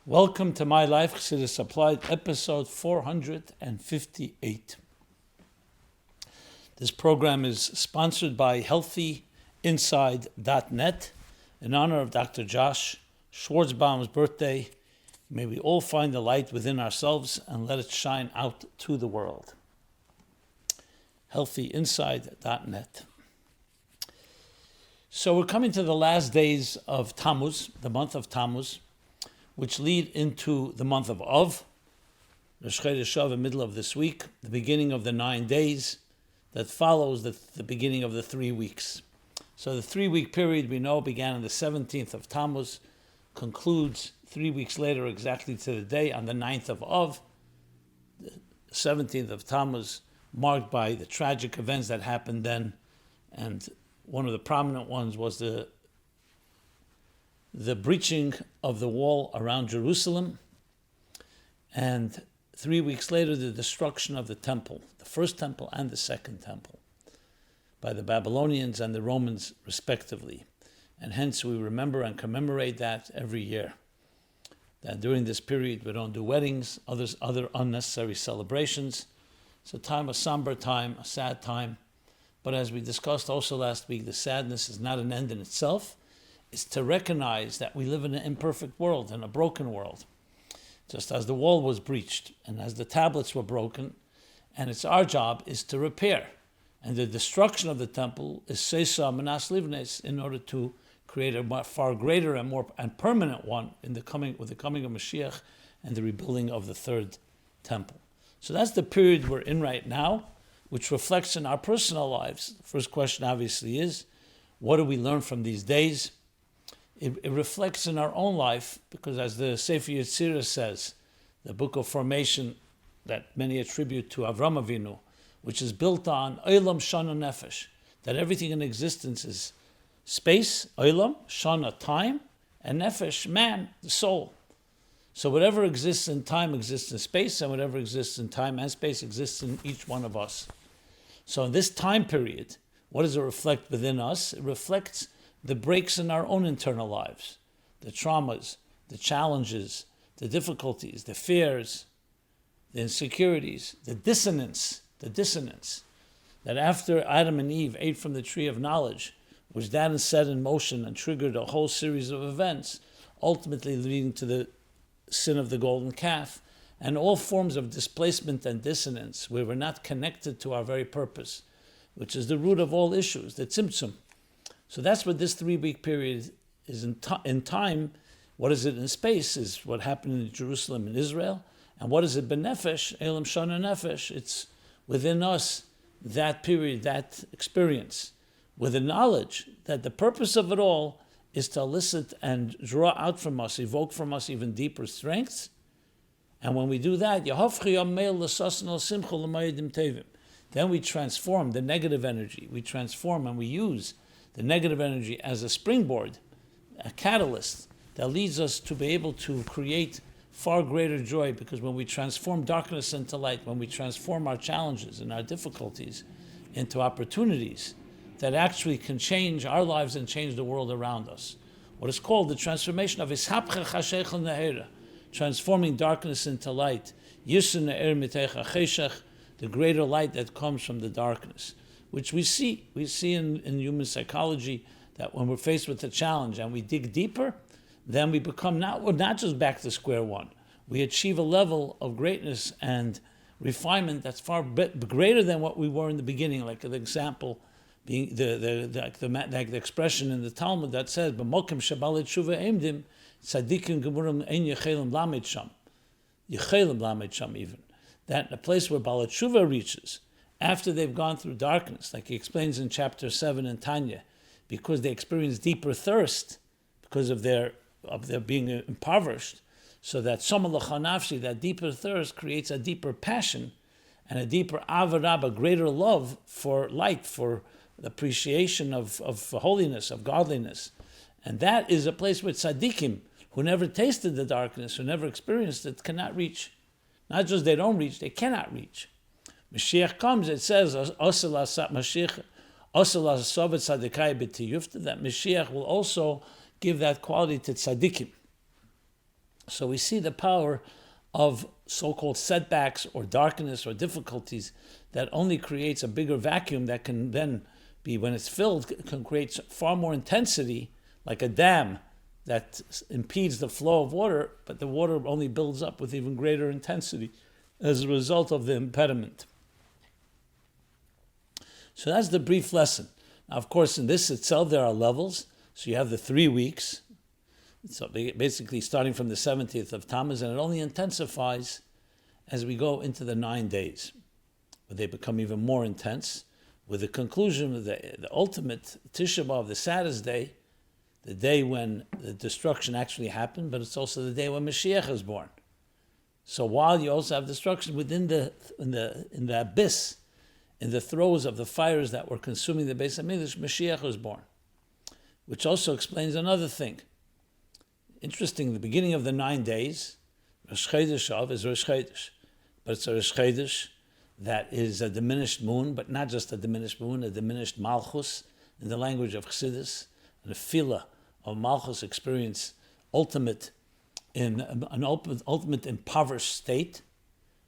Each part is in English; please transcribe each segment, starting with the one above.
Welcome to My Life Chassidus Applied, episode 458. This program is sponsored by healthyinside.net in honor of Dr. Josh Schwartzbaum's birthday. May we all find the light within ourselves and let it shine out to the world. Healthyinside.net. So we're coming to the last days of Tammuz, the month of Tammuz, which lead into the month of Av, Rosh Chodesh Av, in the middle of this week, the beginning of the 9 days that follows the beginning of the 3 weeks. So the 3-week period we know began on the 17th of Tammuz, concludes 3 weeks later exactly to the day on the 9th of Av, the 17th of Tammuz, marked by the tragic events that happened then, and one of the prominent ones was the breaching of the wall around Jerusalem, and 3 weeks later the destruction of the temple, the first temple and the second temple, by the Babylonians and the Romans respectively. And hence we remember and commemorate that every year. That during this period we don't do weddings, other unnecessary celebrations. It's a time, a somber time, a sad time. But as we discussed also last week, the sadness is not an end in itself. Is to recognize that we live in an imperfect world, in a broken world. Just as the wall was breached and as the tablets were broken, and it's our job is to repair. And the destruction of the temple is seisa menas livnes, in order to create a far greater and more and permanent one with the coming of Mashiach and the rebuilding of the third temple. So that's the period we're in right now, which reflects in our personal lives. The first question obviously is, what do we learn from these days? It reflects in our own life, because as the Sefer Yetzirah says, the book of formation that many attribute to Avram Avinu, which is built on Olam Shana Nefesh, that everything in existence is space, Olam, Shana, time, and Nefesh, man, the soul. So whatever exists in time exists in space, and whatever exists in time and space exists in each one of us. So in this time period, what does it reflect within us? It reflects the breaks in our own internal lives, the traumas, the challenges, the difficulties, the fears, the insecurities, the dissonance, that after Adam and Eve ate from the tree of knowledge, which that set in motion and triggered a whole series of events, ultimately leading to the sin of the golden calf, and all forms of displacement and dissonance, where we're not connected to our very purpose, which is the root of all issues, the tzimtzum. So that's what this 3-week period is in time. What is it in space is what happened in Jerusalem and Israel. And what is it benefesh, Elam Shana Nefesh? It's within us, that period, that experience, with the knowledge that the purpose of it all is to elicit and draw out from us, evoke from us even deeper strengths. And when we do that, then we transform the negative energy. We transform and we use the negative energy as a springboard, a catalyst that leads us to be able to create far greater joy, because when we transform darkness into light, when we transform our challenges and our difficulties into opportunities that actually can change our lives and change the world around us. What is called the transformation of ishapcha chashech nehera, transforming darkness into light, yisur ne'er mitecha cheshech, the greater light that comes from the darkness, which we see in human psychology, that when we're faced with a challenge and we dig deeper, then we become not just back to square one. We achieve a level of greatness and refinement that's far greater than what we were in the beginning. Like the example being the expression in the Talmud that says, "B'mokim shabalet shuva emdim tzadikim gemurim ein yechelim lamed sham," yechelim lamed sham, even that the place where Balat Shuva reaches after they've gone through darkness, like he explains in chapter 7 in Tanya, because they experience deeper thirst because of their being impoverished, so that Somalach HaNafshi, that deeper thirst, creates a deeper passion and a deeper avarab, a greater love for light, for the appreciation of holiness, of godliness. And that is a place where tzaddikim, who never tasted the darkness, who never experienced it, cannot reach. Not just they don't reach, they cannot reach. Mashiach comes, it says, that Mashiach will also give that quality to tzaddikim. So we see the power of so-called setbacks or darkness or difficulties that only creates a bigger vacuum that can then be, when it's filled, can create far more intensity, like a dam that impedes the flow of water, but the water only builds up with even greater intensity as a result of the impediment. So that's the brief lesson. Now, of course, in this itself, there are levels. So you have the 3 weeks. So basically starting from the 70th of Tammuz, and it only intensifies as we go into the 9 days, where they become even more intense, with the conclusion of the ultimate Tisha B'Av, the saddest day, the day when the destruction actually happened, but it's also the day when Mashiach is born. So while you also have destruction within in the abyss, in the throes of the fires that were consuming the Beis HaMikdash, Mashiach was born, which also explains another thing. Interesting, the beginning of the 9 days, Rosh Chodesh Av is Rosh Chodesh, but it's a Rosh Chodesh that is a diminished moon, but not just a diminished moon, a diminished Malchus, in the language of Chassidus, and a Fila of Malchus experience ultimate in an ultimate impoverished state,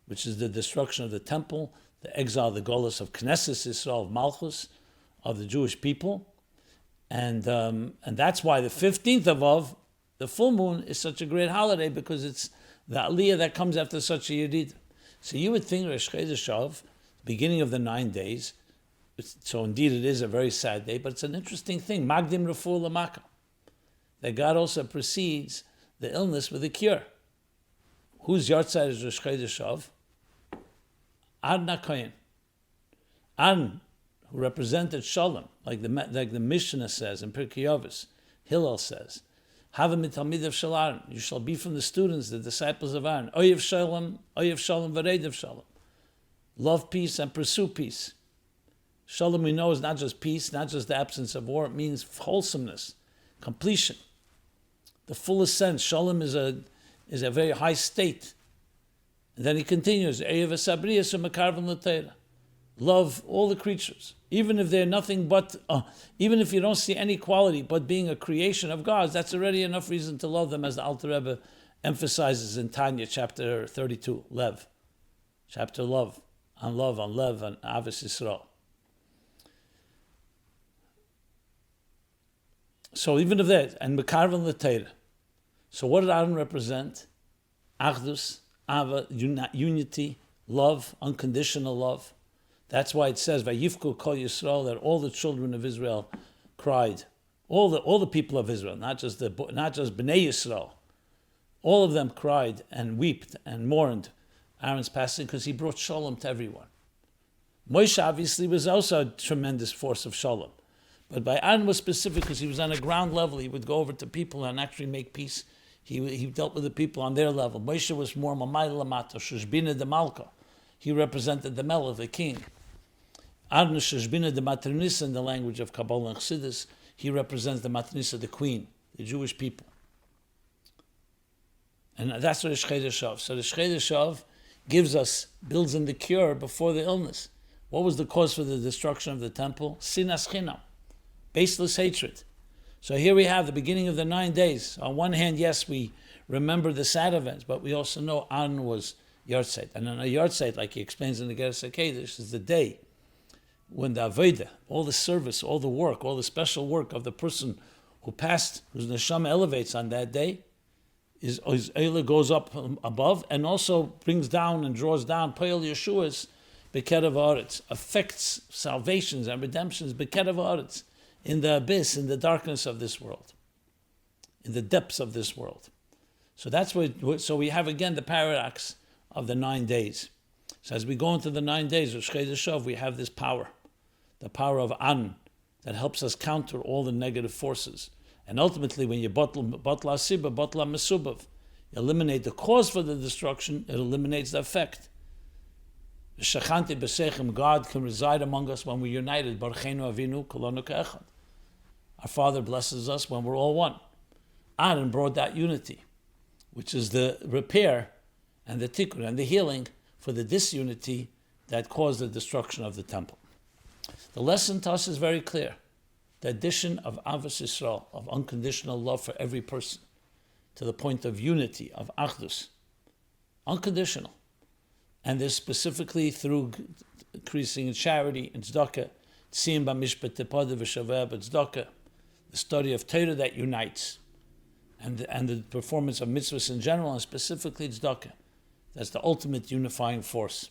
which is the destruction of the temple, the exile, the golus of Knesset Yisrael, of Malchus, of the Jewish people, and that's why the 15th of Av, the full moon, is such a great holiday, because it's the aliyah that comes after such a yerid. So you would think Rosh Chodesh Av, beginning of the 9 days, so indeed it is a very sad day, but it's an interesting thing, Magdim Refuah L'Maka, that God also precedes the illness with a cure. Whose yahrzeit is Rosh Chodesh Av? Ad Nakoyin. An, who represented Shalom, like the Mishneh says in Pirkei Avos, Hillel says, Hava mitalmidav shel Aaron, you shall be from the students, the disciples of Aaron. Oyev shalom v'reidav shalom. Love peace and pursue peace. Shalom, we know, is not just peace, not just the absence of war. It means wholesomeness, completion, the fullest sense. Shalom is a very high state. And then he continues, Oyev esabriyas u'mekarven l'teira. Love all the creatures, even if they're nothing but, even if you don't see any quality but being a creation of God, that's already enough reason to love them, as the Alter Rebbe emphasizes in Tanya, chapter 32, Lev. Chapter Love, on Lev, on Ahavas Yisrael. So even if that, and Mekarven L'Teira. So what did Aaron represent? Achdus, Ava, unity, love, unconditional love. That's why it says, "Vayifku Kol Yisrael," that all the children of Israel cried, all the people of Israel, not just Bnei Yisrael, all of them cried and wept and mourned Aaron's passing, because he brought shalom to everyone. Moshe obviously was also a tremendous force of shalom, but by Aaron was specific because he was on a ground level. He would go over to people and actually make peace. He dealt with the people on their level. Moshe was more Mamay Lamata, Shushbina de Malka. He represented the Melech, the king. Aaron Shushbina de Matrinisa, in the language of Kabbalah and Chassidus, he represents the Matrinisa, the queen, the Jewish people. And that's Rosh Chodesh Av. So Rosh Chodesh Av builds in the cure before the illness. What was the cause for the destruction of the temple? Sinas Chinam, baseless hatred. So here we have the beginning of the 9 days. On one hand, yes, we remember the sad events, but we also know Aaron was yahrzeit. And on a yahrzeit, like he explains in the Geras HaKodesh, is the day when the Avodah, all the service, all the work, all the special work of the person who passed, whose neshama elevates on that day, his Eila goes up above and also brings down and draws down Poel Yeshua's Bekedav Haaretz, affects salvations and redemptions Bekedav Haaretz, in the abyss, in the darkness of this world, in the depths of this world. So that's what. So we have again the paradox of the 9 days. So as we go into the 9 days of Chodesh Av, we have this power, the power of An, that helps us counter all the negative forces. And ultimately, when you batla siba, batla mesubav, you eliminate the cause for the destruction, it eliminates the effect. Shachanti b'sechem, God can reside among us when we're united. Barcheinu avinu kolonu ka'echad. Our Father blesses us when we're all one. Aaron brought that unity, which is the repair and the tikkun and the healing for the disunity that caused the destruction of the temple. The lesson to us is very clear. The addition of Avos Yisrael, of unconditional love for every person, to the point of unity, of achdus, unconditional. And this specifically through increasing in charity, in tzedakah, tziyim b'mishpat tepada v'shaveh b'tzedakah, the study of Torah that unites, and the performance of mitzvahs in general, and specifically tzedakah. That's the ultimate unifying force.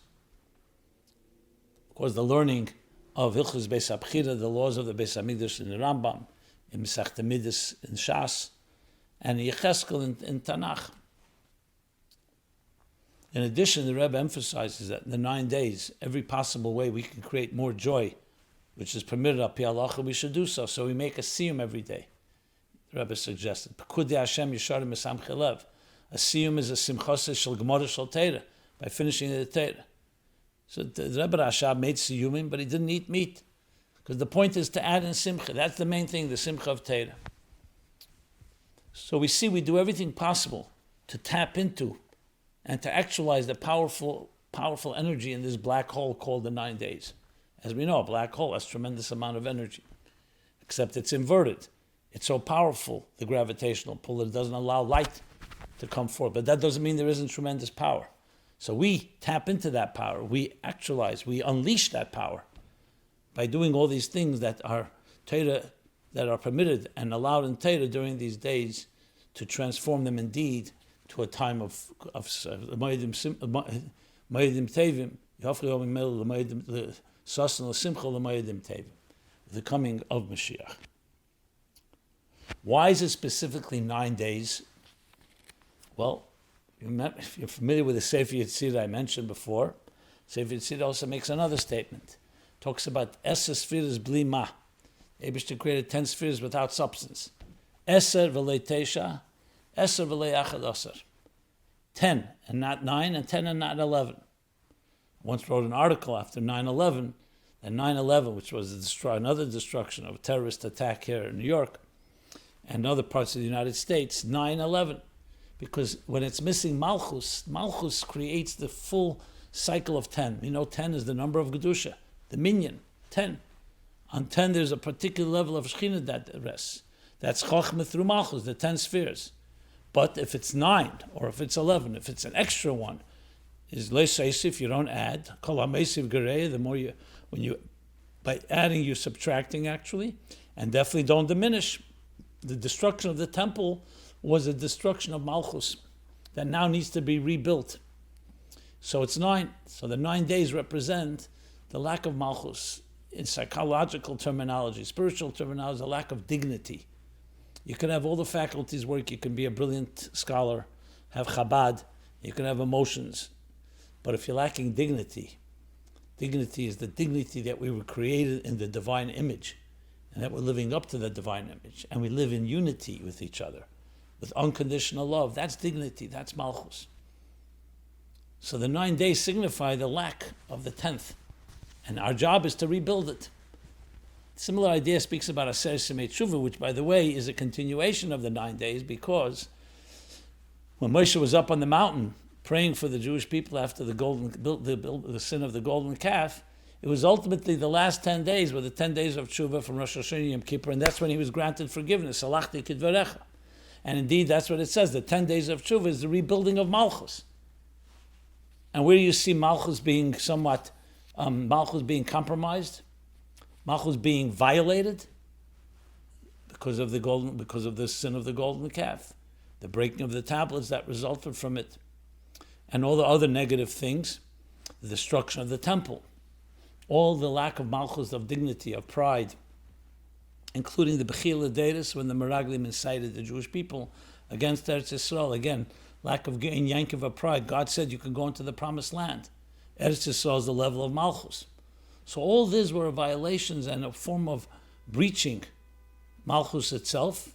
Of course, the learning of Hilchos Beis HaBchira, the laws of the Beis HaMikdash in the Rambam, in Masechta Midas in Shas, and Yecheskel in Tanakh. In addition, the Rebbe emphasizes that in the 9 days, every possible way we can create more joy, which is permitted up halacha, we should do so. So we make a siyum every day. The Rebbe suggested, Pekudei Hashem Yisharim Mesamchei Lev. A siyum is a simchas shel gemara shel Torah, by finishing the Torah. So the Rebbe Rashab made siyumim, but he didn't eat meat, because the point is to add in simcha. That's the main thing, the simcha of Torah. So we see we do everything possible to tap into and to actualize the powerful energy in this black hole called the 9 days. As we know, a black hole has a tremendous amount of energy, except it's inverted. It's so powerful, the gravitational pull, that it doesn't allow light to come forth. But that doesn't mean there isn't tremendous power. So we tap into that power. We actualize, we unleash that power by doing all these things that are Torah, that are permitted and allowed in Torah during these days, to transform them indeed to a time of Moedim Tevim, the coming of Mashiach. Why is it specifically 9 days? Well, if you're familiar with the Sefer Yetzirah I mentioned before, Sefer Yetzirah also makes another statement. Talks about Eser Sfiras Bli Ma. Eibishter created 10 spheres without substance. Eser v'lei Teisha, Eser v'lei Achad Aser. 10 and not 9, and 10 and not 11. I once wrote an article after 9/11, and 9/11, which was another destruction of a terrorist attack here in New York and other parts of the United States, 9/11. Because when it's missing Malchus, Malchus creates the full cycle of 10. 10 is the number of Gedusha, the minyan, 10. On 10, there's a particular level of Shekhinah that rests. That's Chochmah through Malchus, the 10 spheres. But if it's 9, or if it's 11, if it's an extra one, is Leis if you don't add, Kol HaMeisiv Gerei, the more by adding, you're subtracting actually, and definitely don't diminish. The destruction of the temple was a destruction of Malchus that now needs to be rebuilt. So it's 9. So the 9 days represent the lack of Malchus. In psychological terminology, spiritual terminology, the lack of dignity. You can have all the faculties work, you can be a brilliant scholar, have Chabad, you can have emotions. But if you're lacking dignity, dignity is the dignity that we were created in the divine image, and that we're living up to the divine image, and we live in unity with each other, with unconditional love. That's dignity, that's Malchus. So the 9 days signify the lack of the 10th, and our job is to rebuild it. Similar idea speaks about Aser Simei Tshuva, which, by the way, is a continuation of the 9 days, because when Moshe was up on the mountain praying for the Jewish people after the sin of the golden calf, it was ultimately the last 10 days were the 10 days of Tshuva from Rosh Hashanah Yom Kippur, and that's when he was granted forgiveness. Salachti kidvarecha. And indeed, that's what it says. The 10 days of Tshuva is the rebuilding of Malchus. And where do you see Malchus being Malchus being compromised? Malchus being violated because of the sin of the golden calf, the breaking of the tablets that resulted from it, and all the other negative things, the destruction of the temple, all the lack of Malchus, of dignity, of pride, including the Bechila Deis, when the Meraglim incited the Jewish people against Eretz Yisrael. Again, lack of Yankiv of pride. God said you can go into the promised land. Eretz Yisrael is the level of Malchus. So all these were violations and a form of breaching Malchus itself.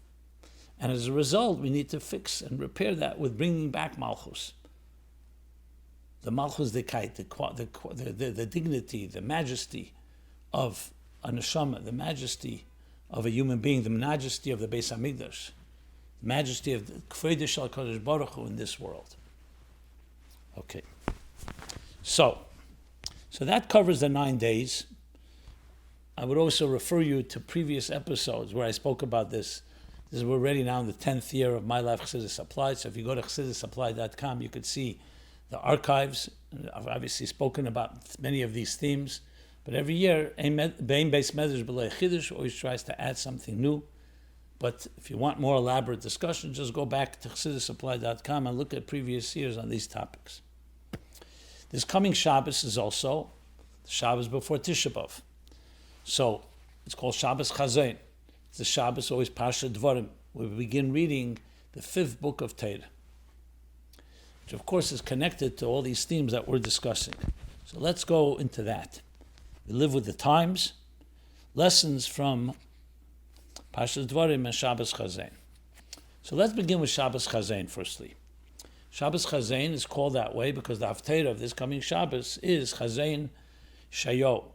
And as a result, we need to fix and repair that with bringing back Malchus. The Malchus Dekait, the dignity, the majesty of a neshama, the majesty of a human being, the majesty of the Beis HaMikdash, the majesty of the K'vei Shel HaKadosh Baruch Hu in this world. Okay. So that covers the 9 days. I would also refer you to previous episodes where I spoke about this We're already now in the 10th year of My Life Chassidus Applied. So if you go to chassidusapply.com, you could see the archives. I've obviously spoken about many of these themes. But every year, Bein Beis Medrash B'lei Chidush always tries to add something new. But if you want more elaborate discussion, just go back to chassidusapply.com and look at previous years on these topics. This coming Shabbos is also the Shabbos before Tisha B'Av. So it's called Shabbos Chazon. It's the Shabbos, always Parshas Devarim, where we begin reading the 5th book of Torah, which of course is connected to all these themes that we're discussing. So let's go into that. We live with the times, lessons from Parshas Devarim and Shabbos Chazon. So let's begin with Shabbos Chazon firstly. Shabbos Chazon is called that way because the Haftarah of this coming Shabbos is Chazon Shayo,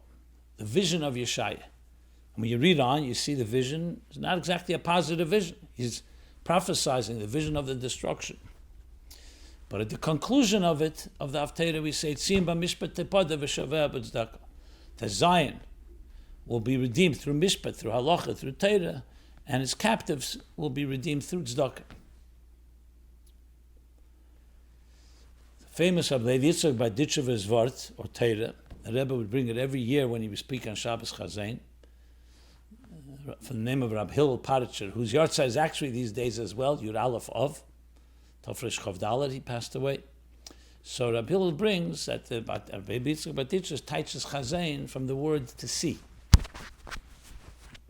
the vision of Yeshaya. And when you read on, you see the vision is not exactly a positive vision. He's prophesizing the vision of the destruction. But at the conclusion of it, of the Haftarah, we say, Tzim b'mishpat tepada v'shaveh b'tzdaka. That Zion will be redeemed through mishpat, through halacha, through Torah, and its captives will be redeemed through tzedakah. The famous R Levi Yitzchak Berditchever's Vart, or Torah, the Rebbe would bring it every year when he would speak on Shabbos Chazon, from the name of Rab Hillel Paritcher, whose yahrzeit is actually these days as well, Yud Aleph Av, Tofresh Chav Dalet, he passed away. So Rab Hillel brings that the Levi Yitzchak Berditchever teaches Chazon from the word to see.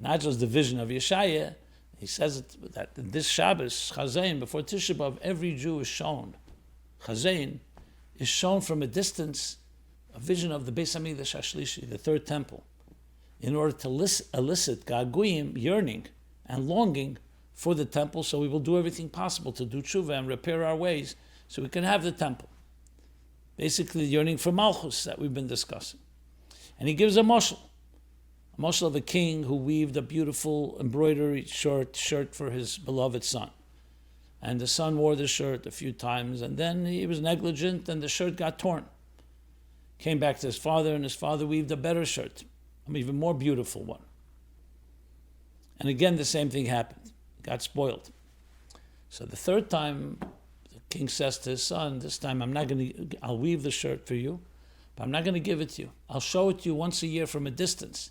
Not just the vision of Yeshaya, he says that in this Shabbos, Chazon, before Tisha B'Av, every Jew is shown. Chazon is shown from a distance, a vision of the Beis Hamikdash HaShlishi, the third temple, in order to elicit gaguyim, yearning and longing for the temple, so we will do everything possible to do tshuva and repair our ways so we can have the temple. Basically, yearning for Malchus that we've been discussing. And he gives a mashal of a king who weaved a beautiful embroidery shirt for his beloved son. And the son wore the shirt a few times, and then he was negligent and the shirt got torn. Came back to his father, and his father weaved a better shirt, an even more beautiful one. And again, the same thing happened. It got spoiled. So the third time, the king says to his son, this time I'll weave the shirt for you, but I'm not going to give it to you. I'll show it to you once a year from a distance,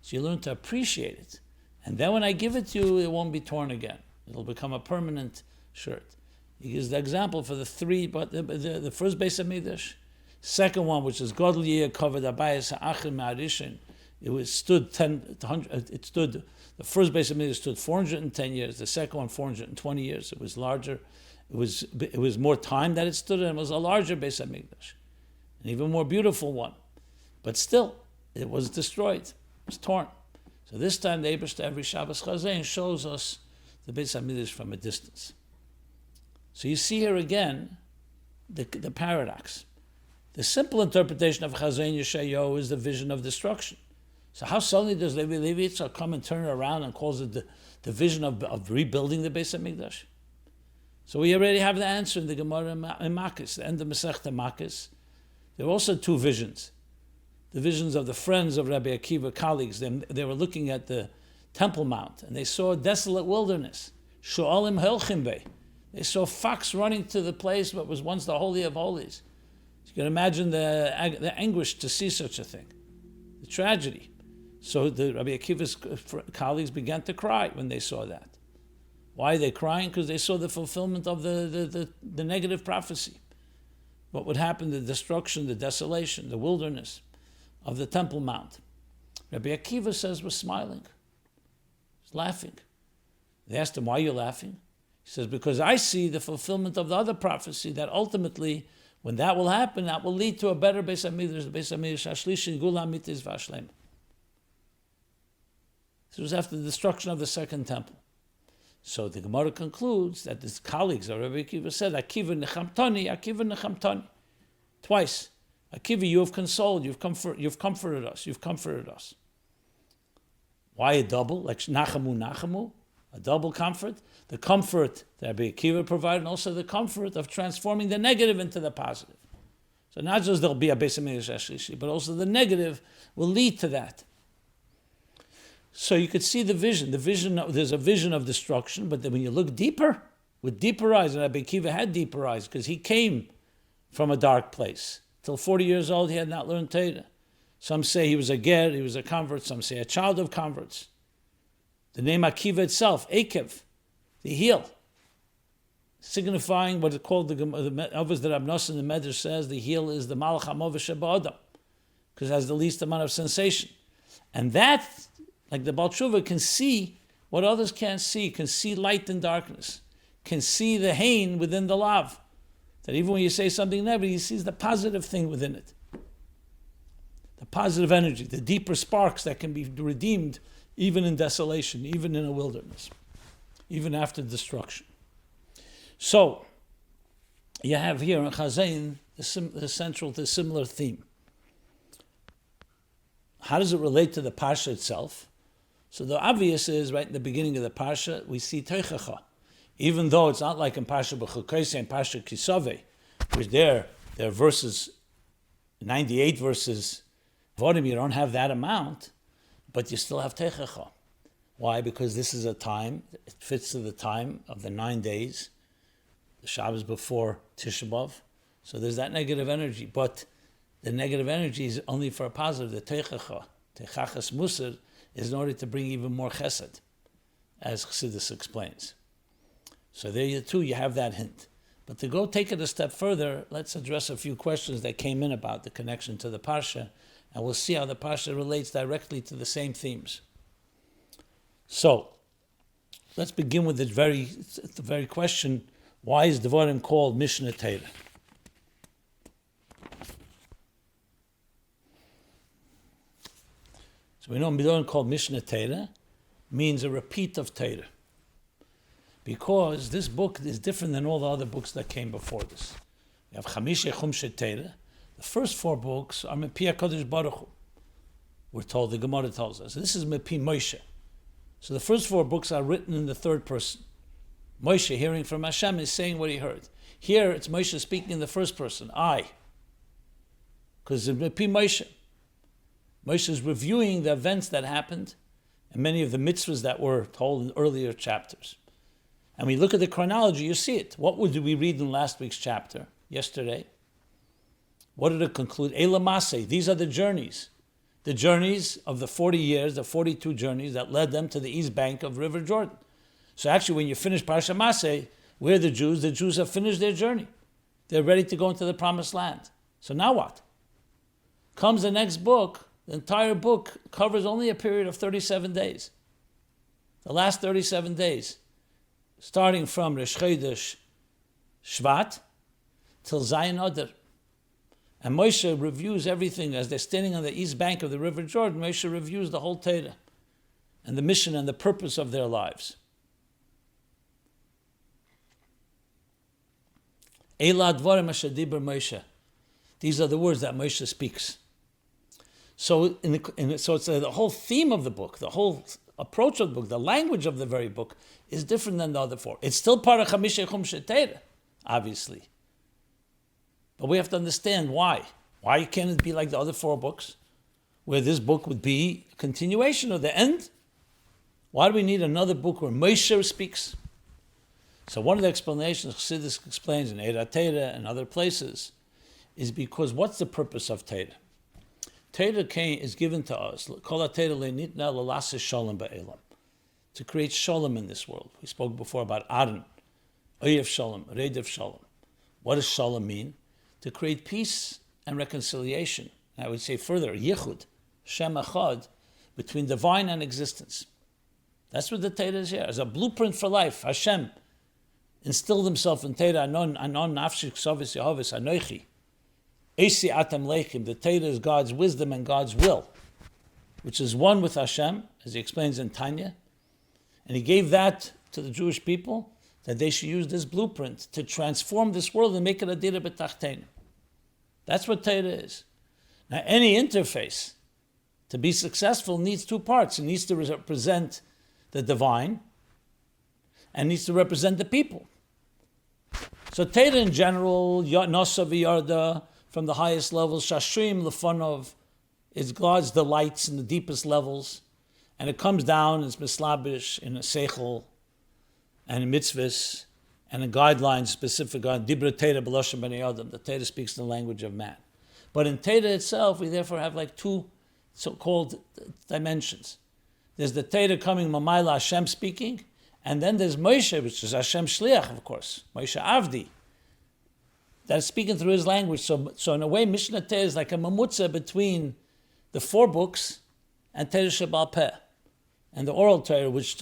so you learn to appreciate it. And then when I give it to you, it won't be torn again. It'll become a permanent shirt. He gives the example for the three, but the first Beis Hamikdash, second one, which is Godel Yeh covered Abayas Ha'achim Ma'arishin. The first Beis Hamikdash stood 410 years. The second one 420 years. It was larger. It was more time that it stood, and it was a larger Beis Hamikdash, an even more beautiful one. But still, it was destroyed. It was torn. So this time, the Eibush every Shabbos Chazon shows us the Beis Hamikdash from a distance. So you see here again the paradox. The simple interpretation of Chazon Yeshayahu is the vision of destruction. So how suddenly does Levi Yitzchak come and turn it around and calls it the vision of rebuilding the Beis Hamikdash? So we already have the answer in the Gemara in Makis, the end of Masechta Makis. There were also two visions. The visions of the friends of Rabbi Akiva, colleagues. They were looking at the Temple Mount, and they saw a desolate wilderness. Sho'alim helchim bey. They saw fox running to the place what was once the Holy of Holies. You can imagine the anguish to see such a thing, the tragedy. So the Rabbi Akiva's colleagues began to cry when they saw that. Why are they crying? Because they saw the fulfillment of the negative prophecy. What would happen, the destruction, the desolation, the wilderness of the Temple Mount. Rabbi Akiva says we're smiling. He's laughing. They asked him, why are you laughing? He says, because I see the fulfillment of the other prophecy that ultimately, when that will happen, that will lead to a better Beis Hamikdash, the Beis Hamikdash HaShlishi, Gula Mitis V'Ashlem. This was after the destruction of the second temple. So the Gemara concludes that his colleagues of Rabbi Akiva said, Akiva nechamtani. Twice. Akiva, you have consoled, you've comforted us. Why a double? Like nachamu, a double comfort. The comfort that Rabbi Akiva provided, and also the comfort of transforming the negative into the positive. So not just there'll be a Beis Hamikdash HaShlishi, but also the negative will lead to that. So you could see the vision. There's a vision of destruction, but then when you look deeper, with deeper eyes, and Rabbi Akiva had deeper eyes because he came from a dark place. Till 40 years old, he had not learned Torah. Some say he was a ger, he was a convert. Some say a child of converts. The name Akiva itself, Akev, the heel, signifying what is called the Avos that Abnos in the Medrash says, the heel is the Malach HaMovah Sheba Adam, because it has the least amount of sensation. And that, like the Baal Tshuva, can see what others can't see, can see light and darkness, can see the hain within the lav. That even when you say something negative, he sees the positive thing within it. The positive energy, the deeper sparks that can be redeemed even in desolation, even in a wilderness, even after destruction. So, you have here in Chazon the similar theme. How does it relate to the Parsha itself? So the obvious is, right in the beginning of the Parsha, we see Teichacha. Even though it's not like in Parsha B'chukosi and Parsha Kisave, which there are verses, 98 verses, Vodim, you don't have that amount, but you still have Teichacha. Why? Because this is a time, it fits to the time of the 9 days, the Shabbos before Tisha B'Av. So there's that negative energy, but the negative energy is only for a positive. The Teichacha, Teichachas Musar, is in order to bring even more chesed, as Chassidus explains. So there you have that hint. But to go take it a step further, let's address a few questions that came in about the connection to the Parsha, and we'll see how the Parsha relates directly to the same themes. So, let's begin with the very question, why is Devarim called Mishneh Torah? So we know Devarim called Mishneh Torah means a repeat of Torah. Because this book is different than all the other books that came before this. We have Chamishe Chumshe Torah. The first 4 books are Mepi HaKadosh Baruch Hu. We're told, the Gemara tells us. This is Mepi Moshe. So the first 4 books are written in the third person. Moshe, hearing from Hashem, is saying what he heard. Here, it's Moshe speaking in the first person, I. Because it's Mepi Moshe. Moshe is reviewing the events that happened and many of the mitzvahs that were told in earlier chapters. And we look at the chronology, you see it. What did we read in last week's chapter, yesterday? What did it conclude? Eila Maseh, these are the journeys. The journeys of the 40 years, the 42 journeys that led them to the east bank of River Jordan. So actually, when you finish Parsha Maseh, we're the Jews have finished their journey. They're ready to go into the promised land. So now what? Comes the next book, the entire book covers only a period of 37 days. The last 37 days. Starting from Rosh Chodesh Shvat till Zayin Adar. And Moshe reviews everything as they're standing on the east bank of the River Jordan. Moshe reviews the whole Torah and the mission and the purpose of their lives. Eila Dvarim Asher Diber Moshe. These are the words that Moshe speaks. So, it's the whole theme of the book, the whole approach of the book, the language of the very book is different than the other 4. It's still part of Chamishe Chumshe Torah, obviously. But we have to understand why. Why can't it be like the other 4 books, where this book would be a continuation of the end? Why do we need another book where Moshe speaks? So one of the explanations Chassidus explains in Eira Torah and other places is because what's the purpose of Torah? Torah is given to us, to create shalom in this world. We spoke before about Aron, Oyev Shalom, Reidev Shalom. What does shalom mean? To create peace and reconciliation. I would say further, yichud, Shem Echad, between divine and existence. That's what the Torah is here. As a blueprint for life, Hashem instilled himself in Torah, Anon Nafshi Ksavis Yehovis Anoichi. Eisi Atam Leichim, the Torah is God's wisdom and God's will, which is one with Hashem, as he explains in Tanya. And he gave that to the Jewish people, that they should use this blueprint to transform this world and make it a dira b'tachtein. That's what Torah is. Now, any interface, to be successful, needs 2 parts. It needs to represent the divine and needs to represent the people. So Torah in general, Nosa v'yarda, from the highest levels, Shashrim Lefanov, is God's delights in the deepest levels. And it comes down, it's mislabish in a seichel and in mitzvahs and in guidelines specific on Dibra Teda B'Loshem B'nei Adam. The Teda speaks the language of man. But in Teda itself, we therefore have like two so-called dimensions. There's the Teda coming, Mamayla Hashem speaking, and then there's Moshe, which is Hashem Shliach, of course, Moshe Avdi, that's speaking through his language. So in a way, Mishneh Torah is like a mamutza between the 4 books and Torah Shebal Peh, and the oral Torah, which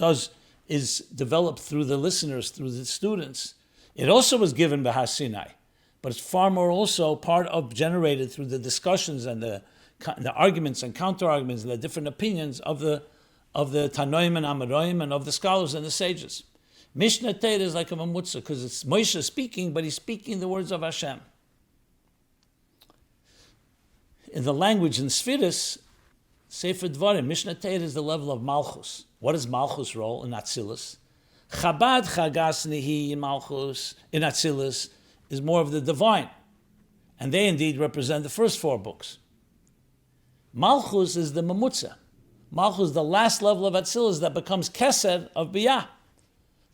is developed through the listeners, through the students. It also was given by Har Sinai, but it's far more also part of generated through the discussions and the arguments and counter-arguments and the different opinions of the Tanoim and Amoraim and of the scholars and the sages. Mishneh Torah is like a mamutza because it's Moshe speaking, but he's speaking the words of Hashem. In the language in Sfiris, Sefer Devarim, Mishneh Torah is the level of Malchus. What is Malchus' role in Atzilus? Chabad Chagas Nihi in Malchus, in Atzilus, is more of the divine. And they indeed represent the first 4 books. Malchus is the mamutza. Malchus is the last level of Atzilus that becomes Kesed of Biyah.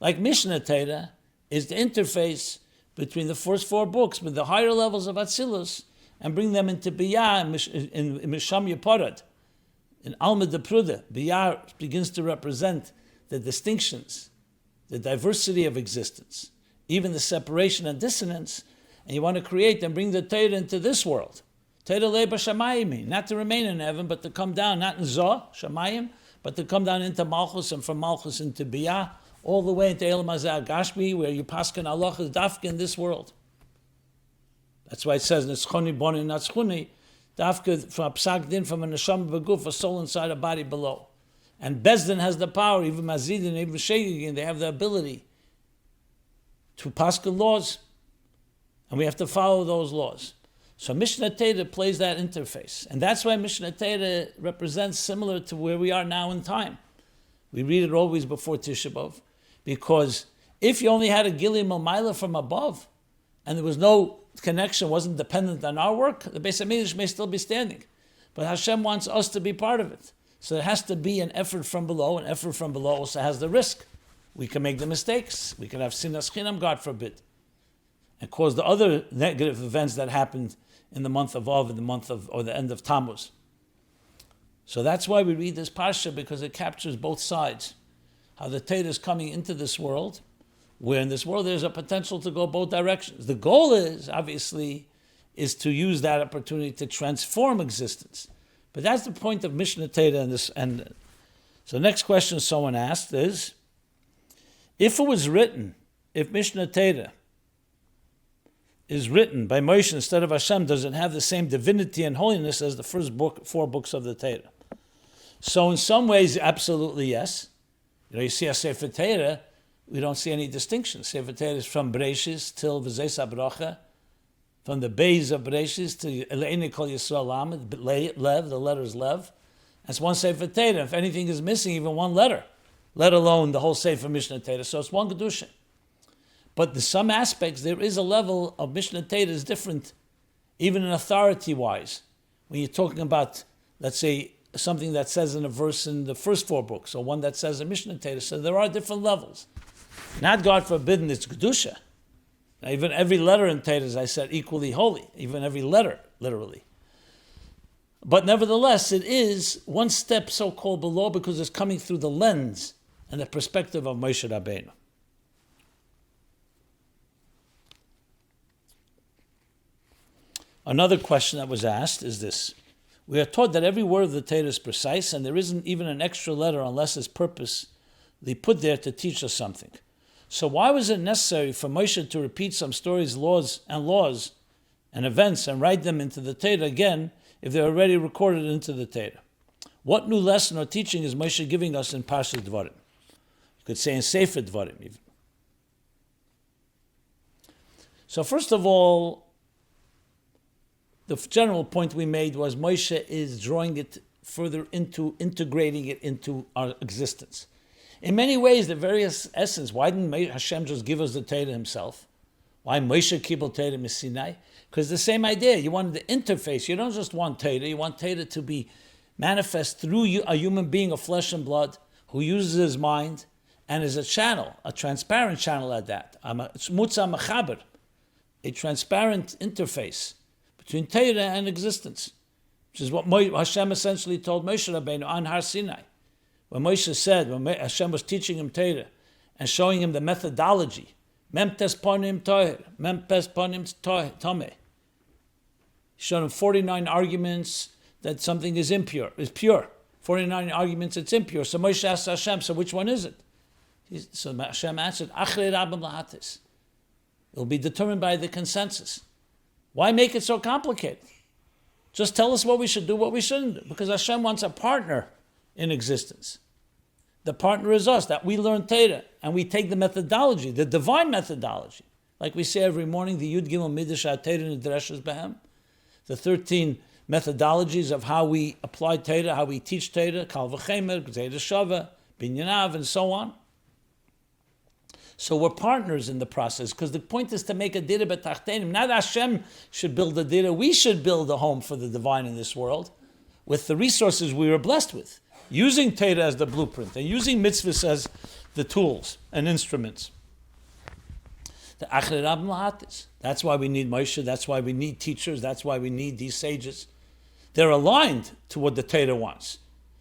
Like Mishneh Torah is the interface between the first 4 books with the higher levels of Atzilus and bring them into Biyah in Misham Yeparad. In Alma de Pruda, Biyah begins to represent the distinctions, the diversity of existence, even the separation and dissonance, and you want to create and bring the Torah into this world. Torah leba shamayim, not to remain in heaven, but to come down, not in Zoh, shamayim, but to come down into Malchus and from Malchus into Biyah, all the way into Elam Hazeh Gashmi, where you paskin Allah is dafka in this world. That's why it says, Netzchoni boni natzchuni, dafka from a psak din, from a neshama b'guf, a soul inside a body below. And Bezdin has the power, even Mazidin, even Shegigin, they have the ability to paskin laws, and we have to follow those laws. So Mishneh Torah plays that interface. And that's why Mishneh Torah represents similar to where we are now in time. We read it always before Tisha B'Av, because if you only had a Gilim Omaila from above, and there was no connection, wasn't dependent on our work, the Beis HaMikdash may still be standing. But Hashem wants us to be part of it. So there has to be an effort from below, and effort from below also has the risk. We can make the mistakes. We can have sinas chinam, God forbid, and cause the other negative events that happened in the month of Av, in the month of, or the end of Tammuz. So that's why we read this parsha, because it captures both sides. How the Torah is coming into this world, where in this world there's a potential to go both directions. The goal is, obviously, is to use that opportunity to transform existence. But that's the point of Mishneh Torah and this. And so the next question someone asked is, if it was written, if Mishneh Torah is written by Moshe instead of Hashem, does it have the same divinity and holiness as the first 4 books of the Torah? So in some ways, absolutely yes. You see a Sefer Torah, we don't see any distinction. Sefer Torah is from Bereshis till V'zeis HaBracha, from the Beis of Bereshis to Eleini Kol Yisrael Lamed, Lev, the letters Lev. That's one Sefer Torah. If anything is missing, even one letter, let alone the whole Sefer Mishneh Torah. So it's one Kedusha. But in some aspects, there is a level of Mishneh Torah is different, even in authority-wise. When you're talking about, let's say, something that says in a verse in the first 4 books, or one that says in Mishneh Torah. So there are different levels. Not, God forbidden, it's Kedusha. Now, even every letter in Torah, as I said, equally holy. Even every letter, literally. But nevertheless, it is one step so-called below, because it's coming through the lens and the perspective of Moshe Rabbeinu. Another question that was asked is this. We are taught that every word of the Torah is precise, and there isn't even an extra letter unless it's purposely put there to teach us something. So why was it necessary for Moshe to repeat some stories, laws and events and write them into the Torah again if they're already recorded into the Torah? What new lesson or teaching is Moshe giving us in Parshas Devarim? You could say in Sefer Devarim even. So first of all, the general point we made was Moshe is drawing it further into, integrating it into our existence. In many ways, the various essence, why didn't Hashem just give us the Torah himself? Why Moshe Kibul Torah Misinai? Because the same idea, you wanted the interface. You don't just want Torah, you want Torah to be manifests through a human being of flesh and blood who uses his mind and is a channel, a transparent channel at that. It's mutza mechaber, a transparent interface between Torah and existence, which is what Hashem essentially told Moshe Rabbeinu on Har Sinai. When Moshe said, when Hashem was teaching him Torah and showing him the methodology, Memtes ponim toher, Mempes ponim tomeh. He showed him 49 arguments that something is impure, is pure. 49 arguments it's impure. So Moshe asked Hashem, so which one is it? So Hashem answered, Achrei Rabban Lahatis. It will be determined by the consensus. Why make it so complicated? Just tell us what we should do, what we shouldn't do. Because Hashem wants a partner in existence. The partner is us, that we learn Torah, and we take the methodology, the divine methodology. Like we say every morning, the Yud Gimel Midrash HaTorah Nidreshes Behem, the 13 methodologies of how we apply Torah, how we teach Torah, Kal V'chemer, Gzeira Shava, Binyanav, and so on. So we're partners in the process, because the point is to make a dira b'tachtenim. Not Hashem should build a dira, we should build a home for the divine in this world with the resources we were blessed with, using Torah as the blueprint and using mitzvahs as the tools and instruments. The Achrei Rabban Lahatis. That's why we need Moshe, that's why we need teachers, that's why we need these sages. They're aligned to what the Torah wants.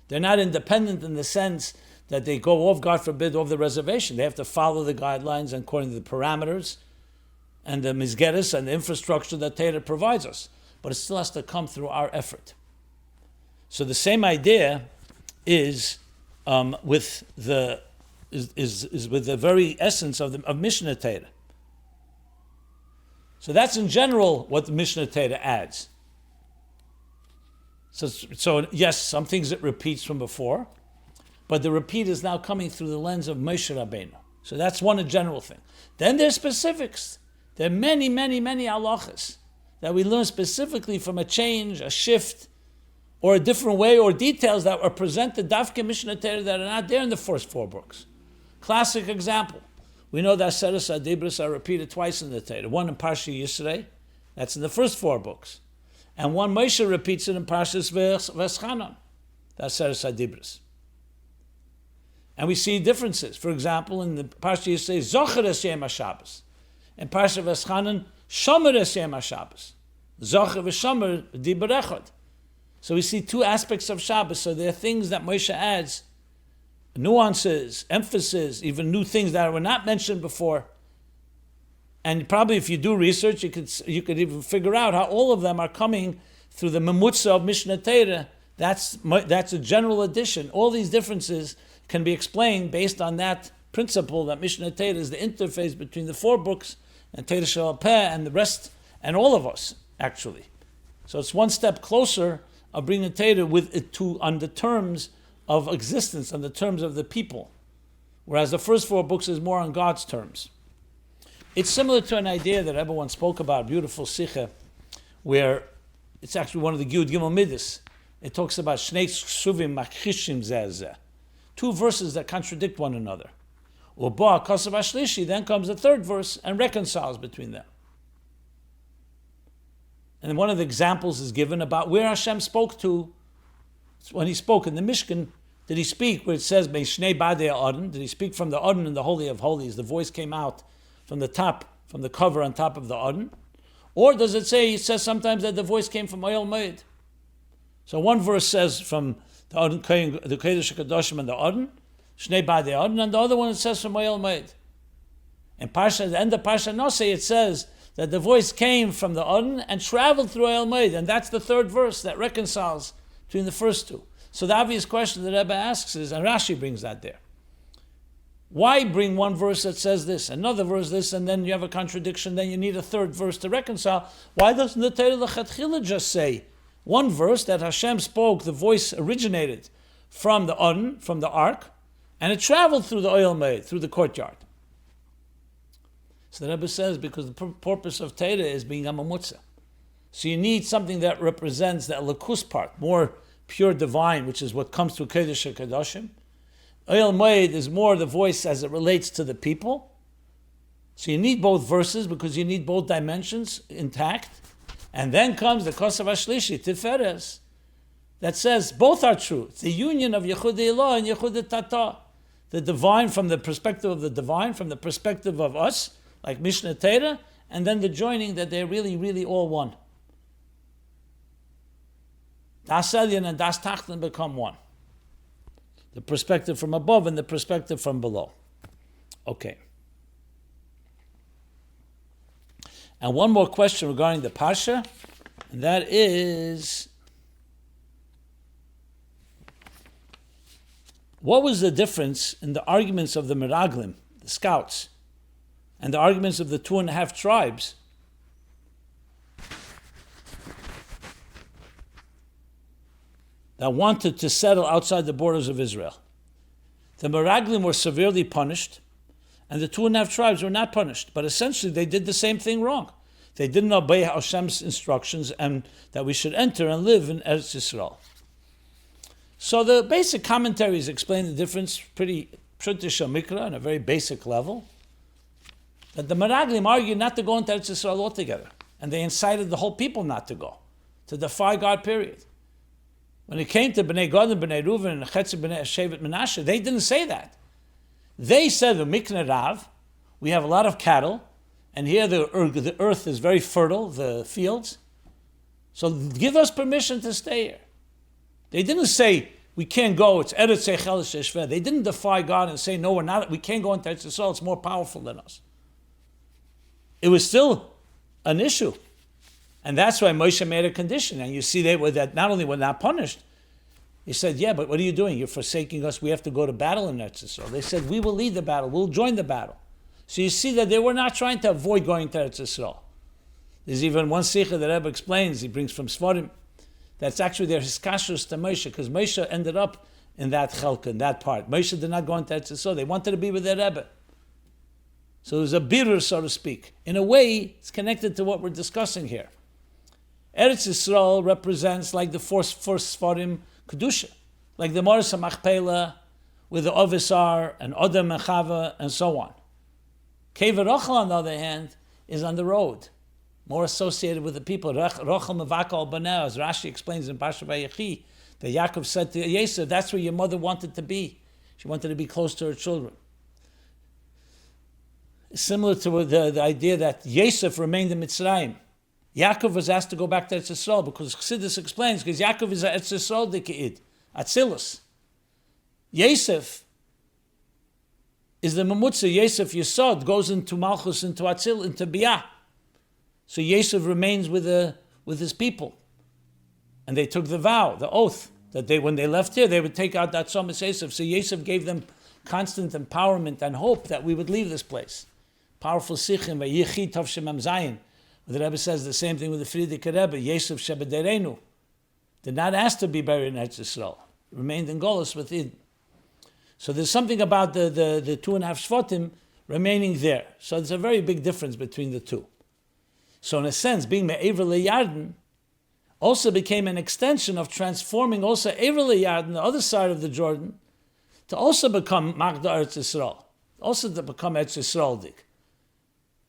They're not independent in the sense that they go off, God forbid, off the reservation. They have to follow the guidelines according to the parameters and the mizgeres and the infrastructure that Torah provides us. But it still has to come through our effort. So the same idea is with the very essence of Mishneh Torah. So that's in general what the Mishneh Torah adds. So yes, some things it repeats from before, but the repeat is now coming through the lens of Moshe Rabbeinu. So that's one general thing. Then there's specifics. There are many, many, many halachas that we learn specifically from a change, a shift, or a different way, or details that are presented dafke Mishneh Torah that are not there in the first 4 books. Classic example. We know that Seres HaDibros are repeated twice in the Torah. One in Parshas Yisrei, that's in the first 4 books. And one Moshe repeats it in Parshas Veschanan. That's Seres HaDibros. And we see differences. For example, in the Parshas Yisrei, Zocher es Yom HaShabbos. In Parshas Veschanan, Shomer es Yom HaShabbos. Zocher v'Shomer Dibur Echad. So we see 2 aspects of Shabbos. So there are things that Moshe adds, nuances, emphasis, even new things that were not mentioned before. And probably if you do research, you could even figure out how all of them are coming through the memutza of Mishneh Torah. That's a general addition. All these differences can be explained based on that principle that Mishneh Torah is the interface between the 4 books and Torah Shel Peh and the rest, and all of us, actually. So it's one step closer of bringing Torah with it to on the terms of existence, on the terms of the people, whereas the first 4 books is more on God's terms. It's similar to an idea that everyone spoke about, beautiful Sikha, where it's actually one of the Yud Gimel Midas. It talks about Shnei Ksuvim Machishim Zeh. 2 verses that contradict one another. Uba Kosav Ashlishi, then comes the 3rd verse and reconciles between them. And one of the examples is given about where Hashem spoke to. When he spoke in the Mishkan, did he speak where it says, Meishnei Badei Adon? Did he speak from the Adon in the Holy of Holies? The voice came out from the top, from the cover on top of the Adon? Or does it says sometimes that the voice came from Oyel Moed? So one verse says from the Adon, the Kodesh HaKadoshim and the Adon, Shnei Badei Adon, and the other one it says from Oyel Moed. In Parsha, the end of Parsha Nosei, it says that the voice came from the Adon and traveled through Oyel Moed, and that's the 3rd verse that reconciles between the first 2. So the obvious question that Rebbe asks is, and Rashi brings that there, why bring one verse that says this, another verse this, and then you have a contradiction, then you need a 3rd verse to reconcile? Why doesn't the Torah L'chatchila just say one verse that Hashem spoke, the voice originated from the Adon, from the ark, and it traveled through the Oyel Moed, through the courtyard? So the Rebbe says, because the purpose of Torah is being a mamutza. So you need something that represents the elikus part, more pure divine, which is what comes through Kodesh HaKadoshim. Oyel Moed is more the voice as it relates to the people. So you need both verses because you need both dimensions intact. And then comes the Kosav HaShlishi, Tiferes, that says both are true. It's the union of Yechud Elah and Yechud Tata. The divine from the perspective of the divine, from the perspective of us, like Mishneh Torah, and then the joining that they're really, really all one. Das Elyon and Das Tachton become one. The perspective from above and the perspective from below. Okay. And one more question regarding the Parsha, and that is, what was the difference in the arguments of the Meraglim, the scouts, and the arguments of the 2.5 tribes that wanted to settle outside the borders of Israel? The Meraglim were severely punished, and the 2.5 tribes were not punished. But essentially, they did the same thing wrong. They didn't obey Hashem's instructions and that we should enter and live in Eretz Yisrael. So the basic commentaries explain the difference pretty Pshutish Mikra on a very basic level. That the Meraglim argued not to go into Eretz Yisrael altogether. And they incited the whole people not to go, to defy God, period. When it came to Bnei Gad and Bnei Reuven and Chetz Bnei Shevet Menashe, they didn't say that. They said, Mikne Rav, we have a lot of cattle, and here the earth is very fertile, the fields. So give us permission to stay here. They didn't say, we can't go, it's Eretz Echel Sheshveh. They didn't defy God and say, no, we can't go into Eretz Yisrael, it's more powerful than us. It was still an issue. And that's why Moshe made a condition. And you see that not only were not punished, he said, yeah, but what are you doing? You're forsaking us. We have to go to battle in Eretz Yisrael. They said, we will lead the battle. We'll join the battle. So you see that they were not trying to avoid going to Eretz Yisrael. There's even one sikha that Rebbe explains, he brings from Svarim, that's actually their hiskashrus to Moshe, because Moshe ended up in that chelka, in that part. Moshe did not go into Eretz Yisrael. They wanted to be with their Rebbe. So it was a birur, so to speak. In a way, it's connected to what we're discussing here. Eretz Yisrael represents like the first Svarim Kedusha, like the Moras HaMachpelah with the Ovisar and Odem and Chava and so on. Kever Rochel, on the other hand, is on the road, more associated with the people. Rochel Mevakal Baneh, as Rashi explains in Parshas Vayechi, that Yaakov said to Yosef, that's where your mother wanted to be. She wanted to be close to her children. Similar to the idea that Yosef remained in Mitzrayim. Yaakov was asked to go back to Eretz Yisrael because Chassidus explains, because Yaakov is Eretz Yisrael Dikeid, Atzilus. Yosef is the Mamutza. Yosef Yesod goes into Malchus, into Atzil, into Biyah. So Yosef remains with his people. And they took the vow, the oath, that when they left here, they would take out that Tzomas Yosef. So Yosef gave them constant empowerment and hope that we would leave this place. Powerful sichim, Vayichi Tov Shemam Zayin. The Rebbe says the same thing with the Frierdiker Rebbe, Yosef Shebederenu. Did not ask to be buried in Eretz Yisrael. Remained in Golus with Eden. So there's something about the 2.5 Shvatim remaining there. So there's a very big difference between the two. So in a sense, being Me'ever LeYarden also became an extension of transforming also Ever LeYarden, the other side of the Jordan, to also become Magda Eretz Yisrael, also to become Eretz Yisrael Dik.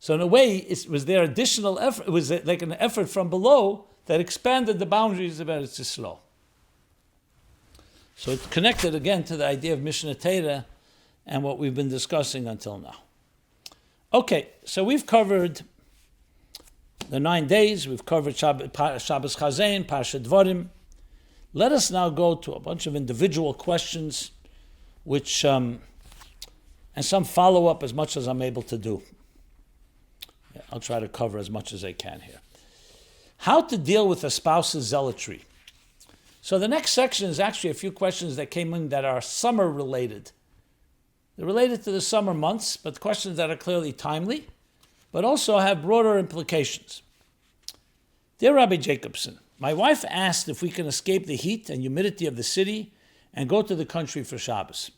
So in a way, it was their additional effort. It was like an effort from below that expanded the boundaries of Eretz Yisrael. So it's connected again to the idea of Mishneh Torah and what we've been discussing until now. Okay, so we've covered the 9 days. We've covered Shabbos Chazon, Parshas Devarim. Let us now go to a bunch of individual questions, which and some follow-up as much as I'm able to do. I'll try to cover as much as I can here. How to deal with a spouse's zealotry. So the next section is actually a few questions that came in that are summer related. They're related to the summer months, but questions that are clearly timely, but also have broader implications. Dear Rabbi Jacobson, my wife asked if we can escape the heat and humidity of the city and go to the country for Shabbos.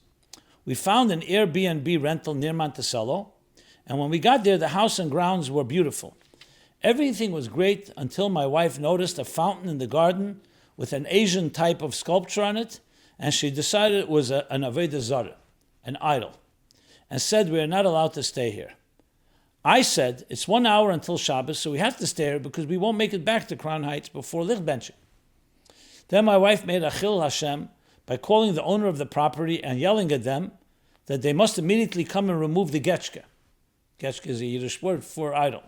We found an Airbnb rental near Monticello, and when we got there, the house and grounds were beautiful. Everything was great until my wife noticed a fountain in the garden with an Asian type of sculpture on it, and she decided it was an Avodah Zarah, an idol, and said we are not allowed to stay here. I said, it's 1 hour until Shabbos, so we have to stay here because we won't make it back to Crown Heights before Lichtbenching. Then my wife made a chil Hashem by calling the owner of the property and yelling at them that they must immediately come and remove the getchke. Getchke is a Yiddish word for idol.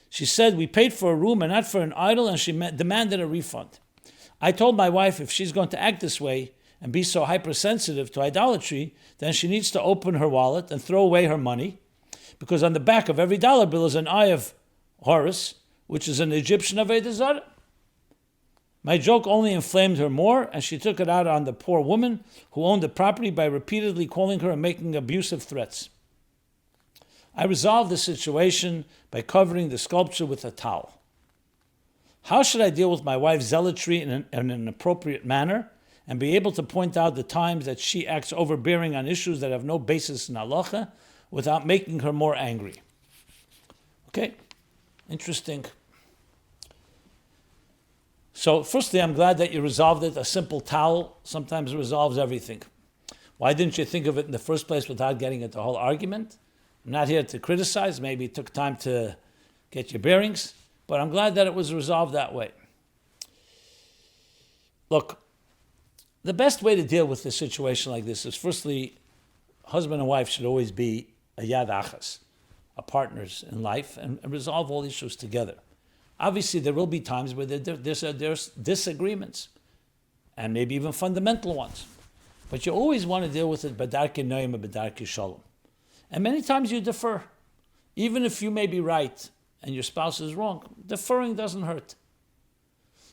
She said, we paid for a room and not for an idol, and she demanded a refund. I told my wife if she's going to act this way and be so hypersensitive to idolatry, then she needs to open her wallet and throw away her money, because on the back of every dollar bill is an eye of Horus, which is an Egyptian Avodah Zarah. My joke only inflamed her more, and she took it out on the poor woman who owned the property by repeatedly calling her and making abusive threats. I resolved the situation by covering the sculpture with a towel. How should I deal with my wife's zealotry in an appropriate manner and be able to point out the times that she acts overbearing on issues that have no basis in halacha without making her more angry? Okay, interesting. So firstly, I'm glad that you resolved it. A simple towel sometimes resolves everything. Why didn't you think of it in the first place without getting into a whole argument? I'm not here to criticize. Maybe it took time to get your bearings, but I'm glad that it was resolved that way. Look, the best way to deal with a situation like this is, firstly, husband and wife should always be a yad achas, a partners in life, and resolve all issues together. Obviously, there will be times where there's disagreements, and maybe even fundamental ones. But you always want to deal with it b'darkei noam and b'darkei shalom. And many times you defer. Even if you may be right and your spouse is wrong, deferring doesn't hurt.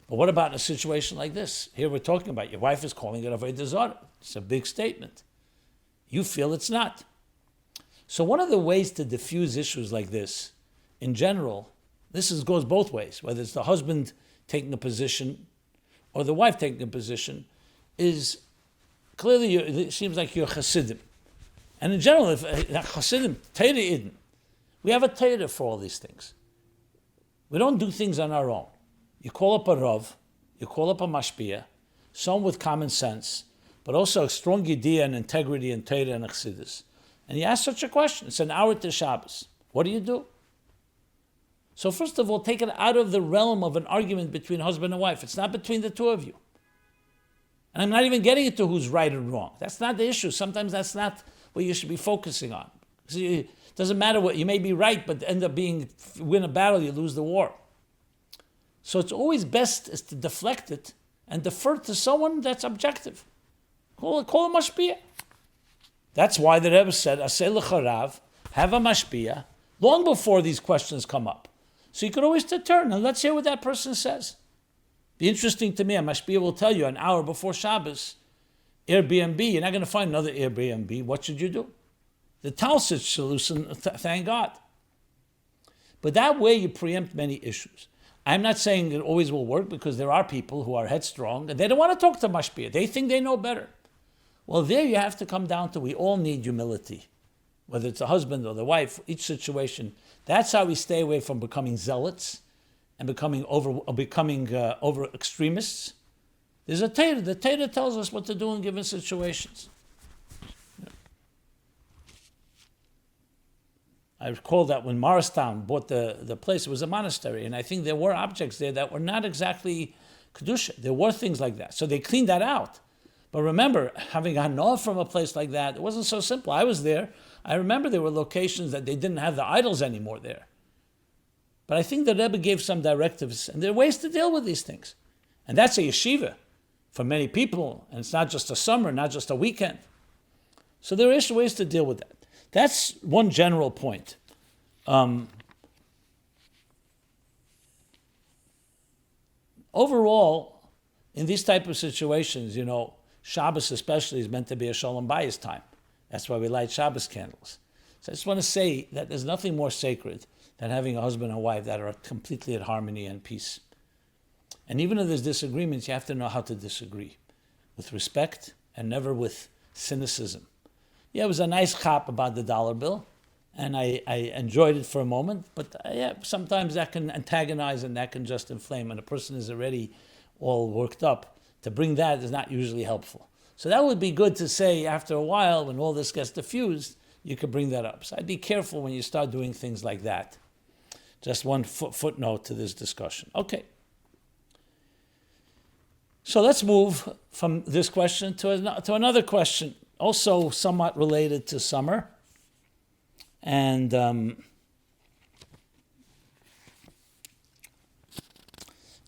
But what about in a situation like this? Here we're talking about your wife is calling it Avodah Zarah. It's a big statement. You feel it's not. So one of the ways to diffuse issues like this, in general, goes both ways, whether it's the husband taking a position or the wife taking a position, is clearly it seems like you're Chassidim. And in general, if Chassidim, Torah Eden, we have a Torah for all these things. We don't do things on our own. You call up a Rav, you call up a Mashpia, someone with common sense, but also a strong idea and integrity in Torah and Chassidus. And you ask such a question. It's an hour to Shabbos. What do you do? So first of all, take it out of the realm of an argument between husband and wife. It's not between the two of you. And I'm not even getting into who's right or wrong. That's not the issue. Sometimes that's not what you should be focusing on. It doesn't matter what, you may be right, but end up win a battle, you lose the war. So it's always best is to deflect it and defer to someone that's objective. Call a mashpia. That's why the Rebbe said, Aseh l'charav, have a mashpia, long before these questions come up. So you could always turn and let's hear what that person says. Be interesting to me, a mashpia will tell you an hour before Shabbos, Airbnb, you're not going to find another Airbnb. What should you do? The Talsich solution, thank God. But that way you preempt many issues. I'm not saying it always will work, because there are people who are headstrong and they don't want to talk to mashpia. They think they know better. Well, there you have to come down to, we all need humility. Whether it's the husband or the wife, each situation. That's how we stay away from becoming zealots and becoming over extremists. There's a Torah. The Torah tells us what to do in given situations. I recall that when Morristown bought the place, it was a monastery, and I think there were objects there that were not exactly Kedusha. There were things like that. So they cleaned that out. But remember, having gotten off from a place like that, it wasn't so simple. I was there. I remember there were locations that they didn't have the idols anymore there. But I think the Rebbe gave some directives, and there are ways to deal with these things. And that's a yeshiva for many people, and it's not just a summer, not just a weekend. So there are ways to deal with that. That's one general point. Overall, in these type of situations, Shabbos especially is meant to be a shalom bayis time. That's why we light Shabbos candles. So I just want to say that there's nothing more sacred than having a husband and wife that are completely at harmony and peace. And even if there's disagreements, you have to know how to disagree with respect and never with cynicism. Yeah, it was a nice chap about the dollar bill, and I enjoyed it for a moment, but sometimes that can antagonize and that can just inflame, and a person is already all worked up. To bring that is not usually helpful. So that would be good to say after a while, when all this gets diffused, you could bring that up. So I'd be careful when you start doing things like that. Just one footnote to this discussion. Okay. So let's move from this question to another question, also somewhat related to summer. And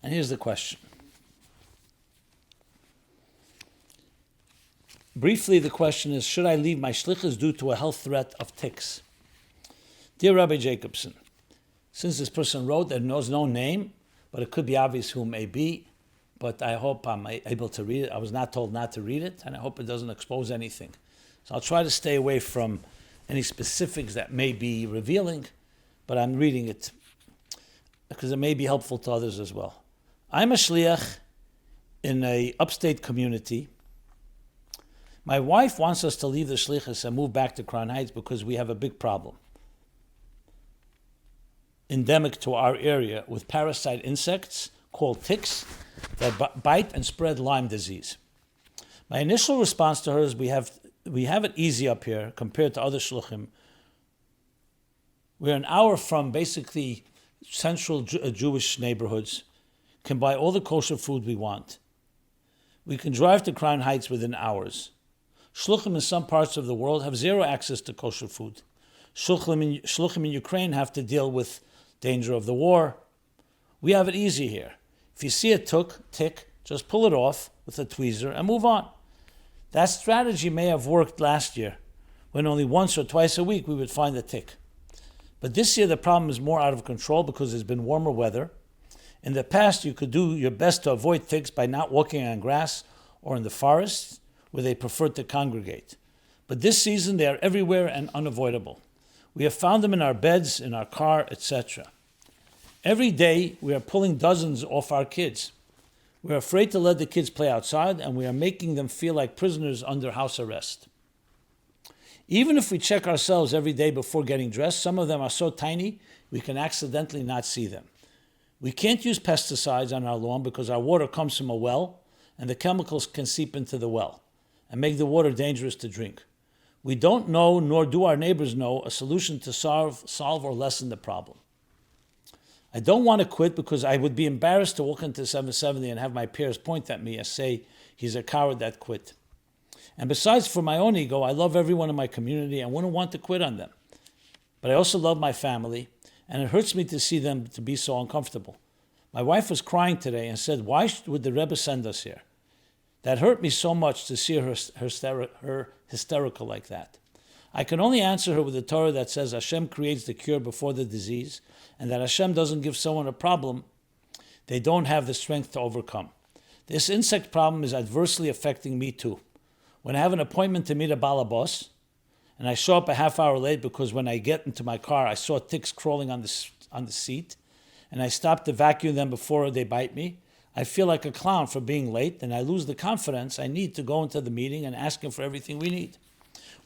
here's the question. Briefly, the question is, should I leave my shlichus due to a health threat of tics? Dear Rabbi Jacobson, since this person wrote, there knows no name, but it could be obvious who it may be, but I hope I'm able to read it. I was not told not to read it, and I hope it doesn't expose anything. So I'll try to stay away from any specifics that may be revealing, but I'm reading it because it may be helpful to others as well. I'm a shliach in a upstate community. My wife wants us to leave the shlichus and move back to Crown Heights because we have a big problem, endemic to our area, with parasite insects called tics that bite and spread Lyme disease. My initial response to her is we have it easy up here compared to other shluchim. We're an hour from basically central Jewish neighborhoods, can buy all the kosher food we want. We can drive to Crown Heights within hours. Shluchim in some parts of the world have zero access to kosher food. Shluchim in Ukraine have to deal with danger of the war. We have it easy here. If you see a tick, just pull it off with a tweezer and move on. That strategy may have worked last year, when only once or twice a week we would find a tick. But this year the problem is more out of control because there's been warmer weather. In the past, you could do your best to avoid ticks by not walking on grass or in the forests, where they prefer to congregate. But this season they are everywhere and unavoidable. We have found them in our beds, in our car, etc. Every day we are pulling dozens off our kids. We are afraid to let the kids play outside, and we are making them feel like prisoners under house arrest. Even if we check ourselves every day before getting dressed, some of them are so tiny we can accidentally not see them. We can't use pesticides on our lawn because our water comes from a well, and the chemicals can seep into the well and make the water dangerous to drink. We don't know, nor do our neighbors know, a solution to solve or lessen the problem. I don't want to quit because I would be embarrassed to walk into 770 and have my peers point at me and say he's a coward that quit. And besides, for my own ego, I love everyone in my community and wouldn't want to quit on them. But I also love my family, and it hurts me to see them to be so uncomfortable. My wife was crying today and said, why would the Rebbe send us here? That hurt me so much to see her hysterical like that. I can only answer her with the Torah that says Hashem creates the cure before the disease, and that Hashem doesn't give someone a problem they don't have the strength to overcome. This insect problem is adversely affecting me too. When I have an appointment to meet a balabos, and I show up a half hour late because when I get into my car, I saw ticks crawling on the seat, and I stop to vacuum them before they bite me, I feel like a clown for being late, and I lose the confidence I need to go into the meeting and ask him for everything we need.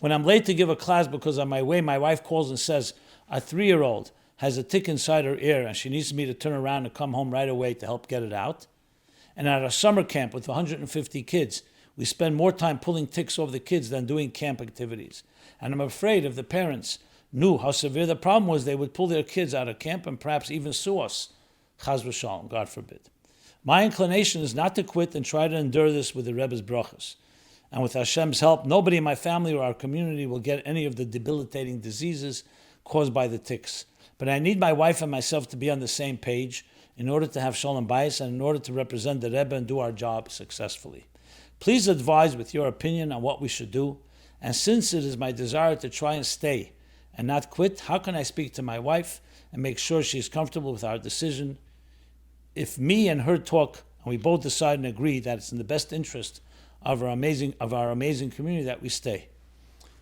When I'm late to give a class because on my way, my wife calls and says, our 3-year-old has a tick inside her ear and she needs me to turn around and come home right away to help get it out. And at our summer camp with 150 kids, we spend more time pulling ticks over the kids than doing camp activities. And I'm afraid if the parents knew how severe the problem was, they would pull their kids out of camp and perhaps even sue us. Chas v'shalom, God forbid. My inclination is not to quit and try to endure this with the Rebbe's brachas. And with Hashem's help, nobody in my family or our community will get any of the debilitating diseases caused by the ticks. But I need my wife and myself to be on the same page in order to have shalom bayis and in order to represent the Rebbe and do our job successfully. Please advise with your opinion on what we should do. And since it is my desire to try and stay and not quit, how can I speak to my wife and make sure she is comfortable with our decision? If me and her talk and we both decide and agree that it's in the best interest of our amazing community that we stay.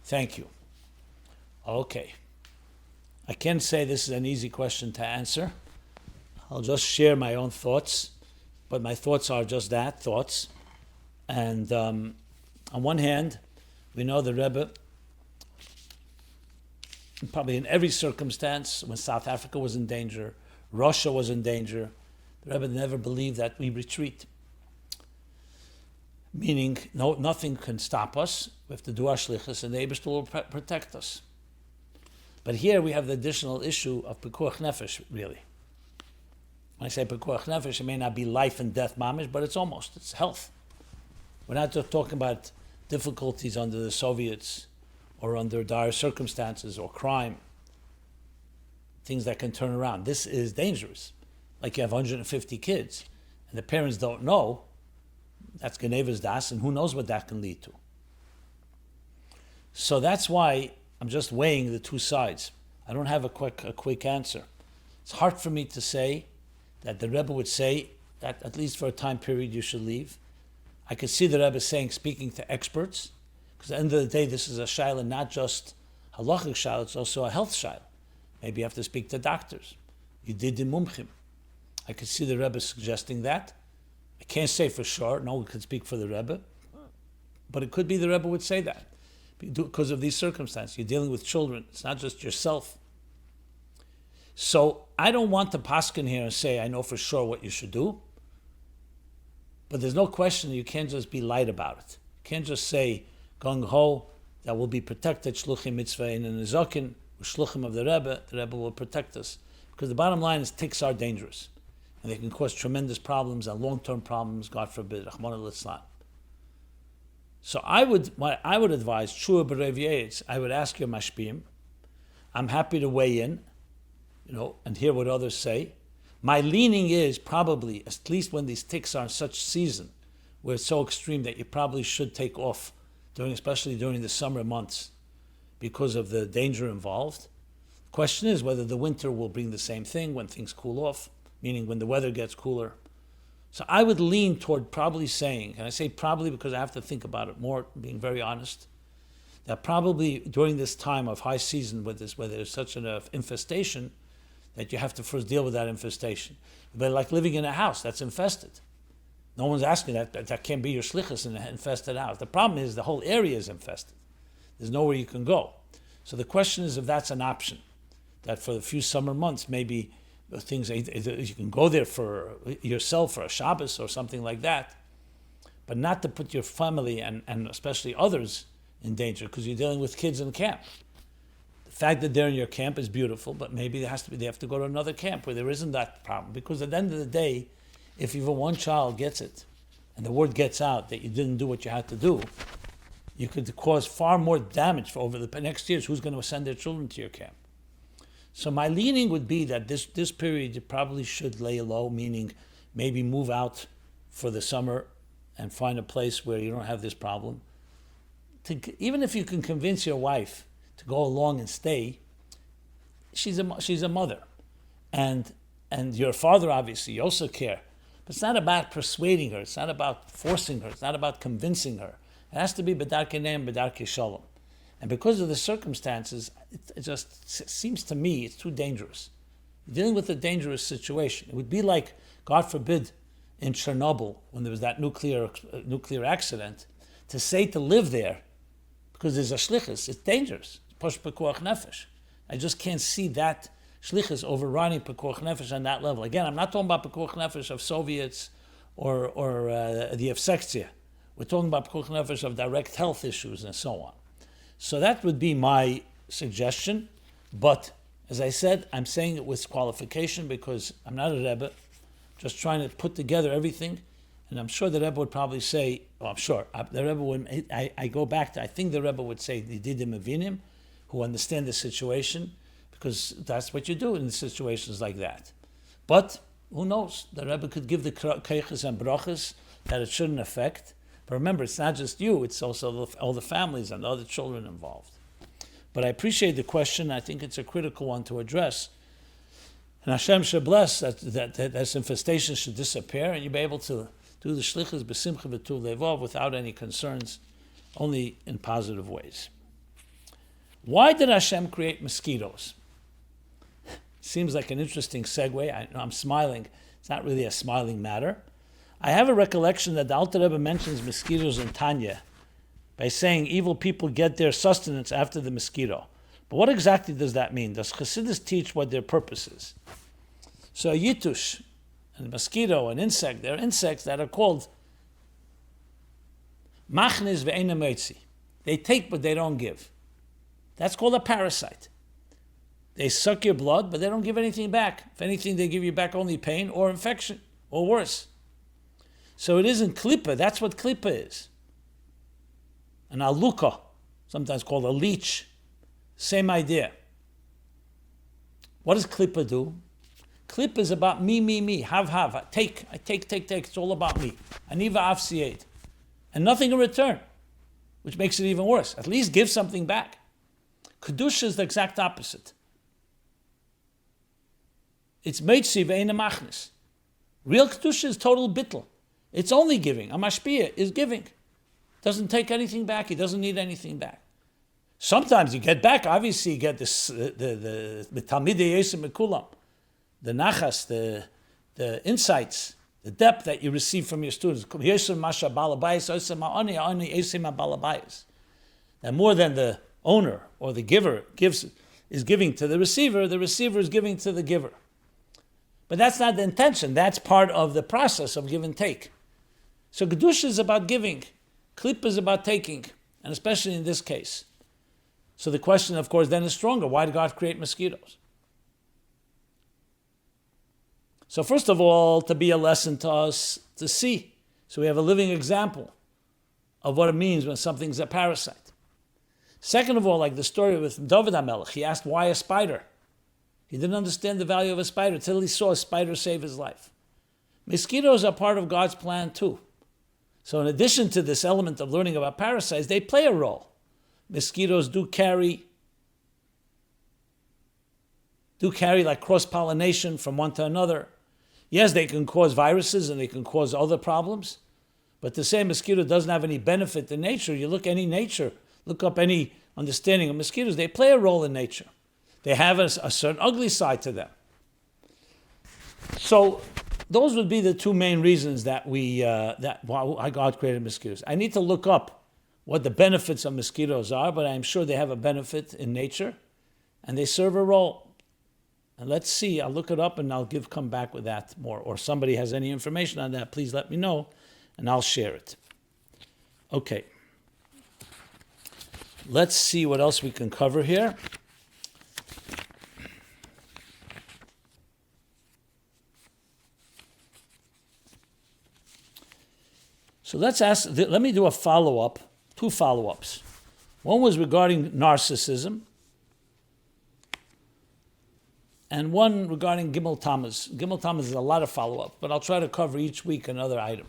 Thank you. Okay. I can't say this is an easy question to answer. I'll just share my own thoughts, but my thoughts are just that, thoughts. And on one hand, we know the Rebbe, probably in every circumstance, when South Africa was in danger, Russia was in danger, the Rebbe never believed that we retreat. Meaning, nothing can stop us. We have to do our shlichus, and the Eibishter will protect us. But here we have the additional issue of pikuach nefesh, really. When I say pekuach nefesh, it may not be life and death mamish, but it's health. We're not just talking about difficulties under the Soviets or under dire circumstances or crime, things that can turn around. This is dangerous. Like you have 150 kids and the parents don't know, that's Geneva's das, and who knows what that can lead to. So that's why I'm just weighing the two sides. I don't have a quick answer. It's hard for me to say that the Rebbe would say that at least for a time period you should leave. I could see the Rebbe speaking to experts, because at the end of the day this is a shaila, not just halachic shaila, it's also a health shaila. Maybe you have to speak to doctors. You did the mumchim. I could see the Rebbe suggesting that. I can't say for sure, no one could speak for the Rebbe, but it could be the Rebbe would say that because of these circumstances. You're dealing with children, it's not just yourself. So I don't want to paskin here and say I know for sure what you should do, but there's no question that you can't just be light about it. You can't just say gung ho that will be protected shluchim mitzvah in an nizokin, shluchim of the Rebbe will protect us, because the bottom line is tics are dangerous and they can cause tremendous problems and long-term problems, God forbid, Rahman al-Islam. So I would advise Shua B'Rev Yates, I would ask your mashpim. I'm happy to weigh in, and hear what others say. My leaning is probably, at least when these tics are in such season, where it's so extreme that you probably should take off, especially during the summer months, because of the danger involved. The question is whether the winter will bring the same thing when things cool off, meaning when the weather gets cooler. So I would lean toward probably saying, and I say probably because I have to think about it more, being very honest, that probably during this time of high season, where there's such an infestation, that you have to first deal with that infestation. But like living in a house that's infested. No one's asking that can't be your shlichus in an infested house. The problem is the whole area is infested. There's nowhere you can go. So the question is if that's an option, that for a few summer months, maybe things, you can go there for yourself for a Shabbos or something like that, but not to put your family and especially others in danger, because you're dealing with kids in camp. The fact that they're in your camp is beautiful, but maybe they have to go to another camp where there isn't that problem, because at the end of the day, if even one child gets it, and the word gets out that you didn't do what you had to do, you could cause far more damage for over the next years. Who's going to send their children to your camp? So my leaning would be that this period you probably should lay low, meaning maybe move out for the summer and find a place where you don't have this problem. Even if you can convince your wife to go along and stay, she's a mother, and your father obviously you also care. But it's not about persuading her. It's not about forcing her. It's not about convincing her. It has to be b'darkei ne'em, b'darkei shalom. And because of the circumstances, it just seems to me it's too dangerous. You're dealing with a dangerous situation. It would be like, God forbid, in Chernobyl, when there was that nuclear accident, to say to live there, because there's a shlichus, it's dangerous. It's posh pekuach nefesh. I just can't see that shlichus overriding pekuach nefesh on that level. Again, I'm not talking about pekuach nefesh of Soviets or the Evsektia. We're talking about pekuach nefesh of direct health issues and so on. So that would be my suggestion. But as I said, I'm saying it with qualification because I'm not a Rebbe, just trying to put together everything. And I'm sure the Rebbe would probably say, the Rebbe would, I go back to, I think the Rebbe would say, the Didim Avinim, who understand the situation, because that's what you do in situations like that. But who knows? The Rebbe could give the keiches and brachas that it shouldn't affect. But remember, it's not just you, it's also all the families and the other children involved. But I appreciate the question. I think it's a critical one to address. And Hashem should bless that this infestation should disappear and you'll be able to do the shlichus b'simcha v'tuv levov without any concerns, only in positive ways. Why did Hashem create mosquitos? Seems like an interesting segue. I'm smiling. It's not really a smiling matter. I have a recollection that the Alter Rebbe mentions mosquitoes in Tanya by saying evil people get their sustenance after the mosquito. But what exactly does that mean? Does Chassidus teach what their purpose is? So a yitush, a mosquito, an insect, they're insects that are called machnes ve'ena meitzi. They take but they don't give. That's called a parasite. They suck your blood, but they don't give anything back. If anything, they give you back only pain or infection, or worse. So it isn't klipa. That's what klipa is. An aluka, sometimes called a leech. Same idea. What does klipa do? Klipa is about me, have, I take. It's all about me. Aniva afsiyet. And nothing in return, which makes it even worse. At least give something back. Kedusha is the exact opposite. It's meitzi ve'ena machnis. Real kedusha is total bittul. It's only giving. A mashpia is giving. Doesn't take anything back. He doesn't need anything back. Sometimes you get back. Obviously, you get this the talmidei yesem mekulam, the nachas, the insights, the depth that you receive from your students. Yesem masha balabayis, yesem ma'ani yesem balabayis. And more than the owner or the giver is giving to the receiver is giving to the giver. But that's not the intention. That's part of the process of give and take. So Kedusha is about giving. Klipa is about taking, and especially in this case. So the question, of course, then is stronger. Why did God create mosquitoes? So first of all, to be a lesson to us to see. So we have a living example of what it means when something's a parasite. Second of all, like the story with David HaMelech, he asked, why a spider? He didn't understand the value of a spider until he saw a spider save his life. Mosquitoes are part of God's plan too. So in addition to this element of learning about parasites, they play a role. Mosquitoes do carry like cross-pollination from one to another. Yes, they can cause viruses and they can cause other problems, but to say a mosquito doesn't have any benefit in nature, you look up any understanding of mosquitoes, they play a role in nature. They have a certain ugly side to them. So those would be the two main reasons that why God created mosquitoes. I need to look up what the benefits of mosquitoes are, but I'm sure they have a benefit in nature, and they serve a role. And let's see, I'll look it up and I'll come back with that more. Or somebody has any information on that, please let me know, and I'll share it. Okay. Let's see what else we can cover here. So let me do two follow-ups. One was regarding narcissism, and one regarding Gimel Tammuz. Gimel Tammuz is a lot of follow-up, but I'll try to cover each week another item.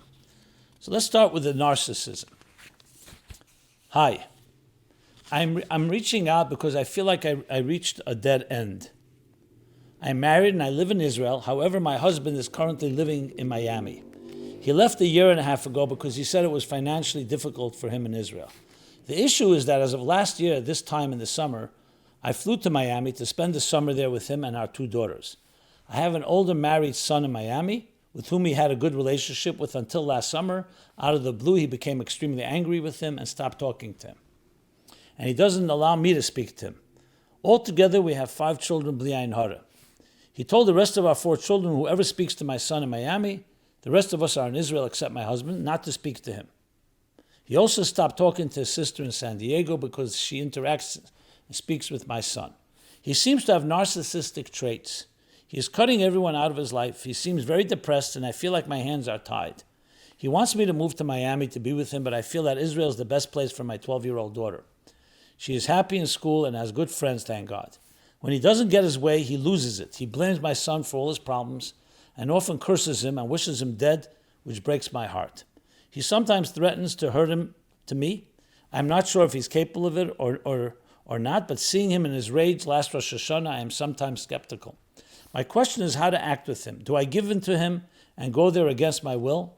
So let's start with the narcissism. Hi, I'm reaching out because I feel like I reached a dead end. I'm married and I live in Israel. However, my husband is currently living in Miami. He left a year and a half ago because he said it was financially difficult for him in Israel. The issue is that as of last year, this time in the summer, I flew to Miami to spend the summer there with him and our two daughters. I have an older married son in Miami with whom he had a good relationship with until last summer. Out of the blue, he became extremely angry with him and stopped talking to him. And he doesn't allow me to speak to him. Altogether, we have 5 children, bli ayin hara. He told the rest of our 4 children, whoever speaks to my son in Miami, the rest of us are in Israel except my husband, not to speak to him. He also stopped talking to his sister in San Diego because she interacts and speaks with my son. He seems to have narcissistic traits. He is cutting everyone out of his life. He seems very depressed, and I feel like my hands are tied. He wants me to move to Miami to be with him, but I feel that Israel is the best place for my 12-year-old daughter. She is happy in school and has good friends, thank God. When he doesn't get his way, he loses it. He blames my son for all his problems and often curses him and wishes him dead, which breaks my heart. He sometimes threatens to hurt him to me. I'm not sure if he's capable of it or not, but seeing him in his rage last Rosh Hashanah, I am sometimes skeptical. My question is how to act with him. Do I give in to him and go there against my will?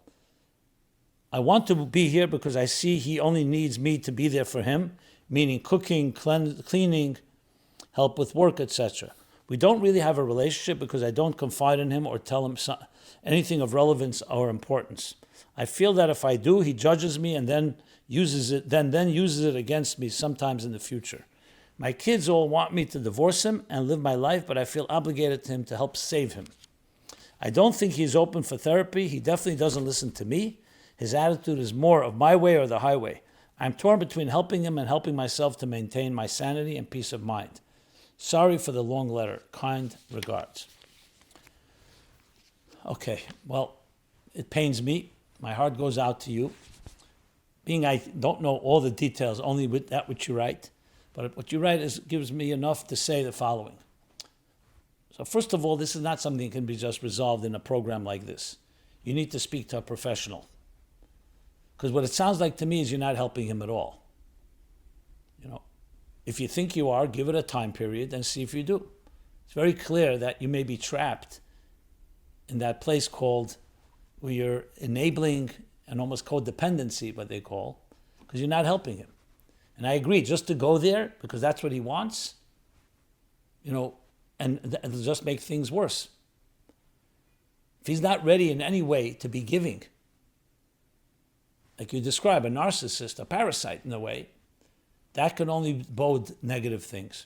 I want to be here because I see he only needs me to be there for him, meaning cooking, cleaning, help with work, etc. We don't really have a relationship because I don't confide in him or tell him anything of relevance or importance. I feel that if I do, he judges me and then uses it against me sometimes in the future. My kids all want me to divorce him and live my life, but I feel obligated to him to help save him. I don't think he's open for therapy. He definitely doesn't listen to me. His attitude is more of my way or the highway. I'm torn between helping him and helping myself to maintain my sanity and peace of mind. Sorry for the long letter. Kind regards. Okay, well, it pains me. My heart goes out to you. Being I don't know all the details, only with that which you write, but what you write gives me enough to say the following. So first of all, this is not something that can be just resolved in a program like this. You need to speak to a professional. Because what it sounds like to me is you're not helping him at all. If you think you are, give it a time period and see if you do. It's very clear that you may be trapped in that place called where you're enabling and almost codependency, what they call, because you're not helping him. And I agree, just to go there, because that's what he wants, and it'll just make things worse. If he's not ready in any way to be giving, like you describe, a narcissist, a parasite in a way, that can only bode negative things.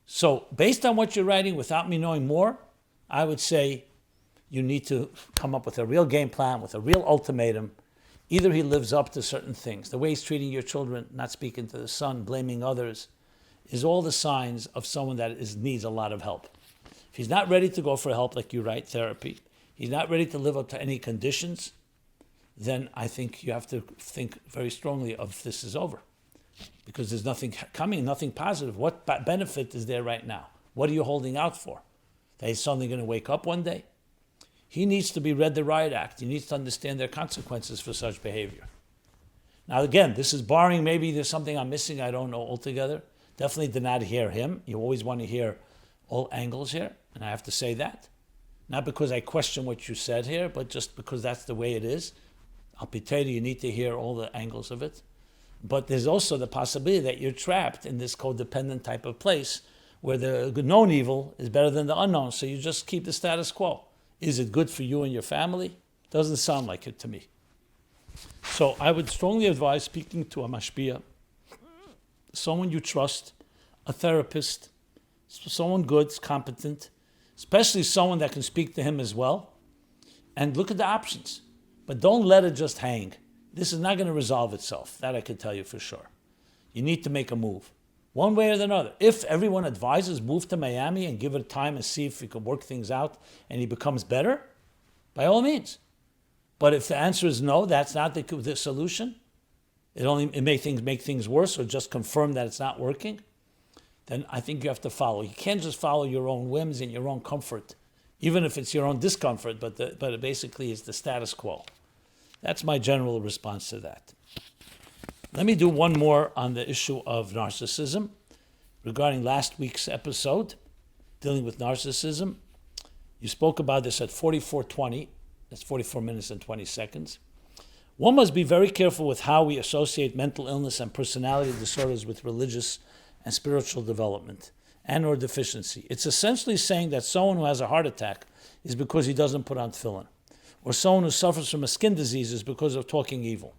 So based on what you're writing, without me knowing more, I would say you need to come up with a real game plan, with a real ultimatum. Either he lives up to certain things. The way he's treating your children, not speaking to the son, blaming others, is all the signs of someone that needs a lot of help. If he's not ready to go for help, like you write, therapy, he's not ready to live up to any conditions, then I think you have to think very strongly of this is over. Because there's nothing coming, nothing positive. What benefit is there right now? What are you holding out for? That he's suddenly going to wake up one day? He needs to be read the riot act. He needs to understand their consequences for such behavior. Now again, this is barring maybe there's something I'm missing, I don't know altogether. Definitely did not hear him. You always want to hear all angles here, and I have to say that. Not because I question what you said here, but just because that's the way it is. Al Piteri, you need to hear all the angles of it. But there's also the possibility that you're trapped in this codependent type of place where the known evil is better than the unknown, so you just keep the status quo. Is it good for you and your family? Doesn't sound like it to me. So I would strongly advise speaking to a mashpia, someone you trust, a therapist, someone good, competent, especially someone that can speak to him as well, and look at the options. But don't let it just hang. This is not going to resolve itself. That I can tell you for sure. You need to make a move, one way or the other. If everyone advises, move to Miami and give it time and see if you can work things out and he becomes better, by all means. But if the answer is no, that's not the solution, it may make things worse or just confirm that it's not working, then I think you have to follow. You can't just follow your own whims and your own comfort, even if it's your own discomfort, but it basically is the status quo. That's my general response to that. Let me do one more on the issue of narcissism regarding last week's episode, dealing with narcissism. You spoke about this at 44:20. That's 44 minutes and 20 seconds. One must be very careful with how we associate mental illness and personality disorders with religious and spiritual development and or deficiency. It's essentially saying that someone who has a heart attack is because he doesn't put on tefillin, or someone who suffers from a skin disease is because of talking evil.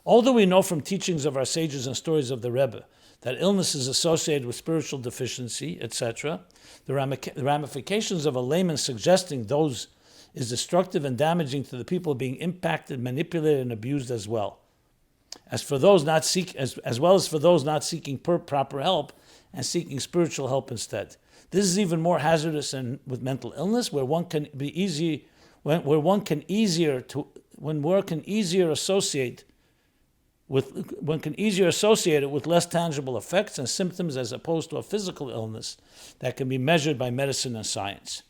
Although we know from teachings of our sages and stories of the Rebbe that illness is associated with spiritual deficiency, etc., the ramifications of a layman suggesting those is destructive and damaging to the people being impacted, manipulated, and abused as well. As well as for those not seeking proper help and seeking spiritual help instead. This is even more hazardous than with mental illness, where one can easier associate it with less tangible effects and symptoms as opposed to a physical illness that can be measured by medicine and science.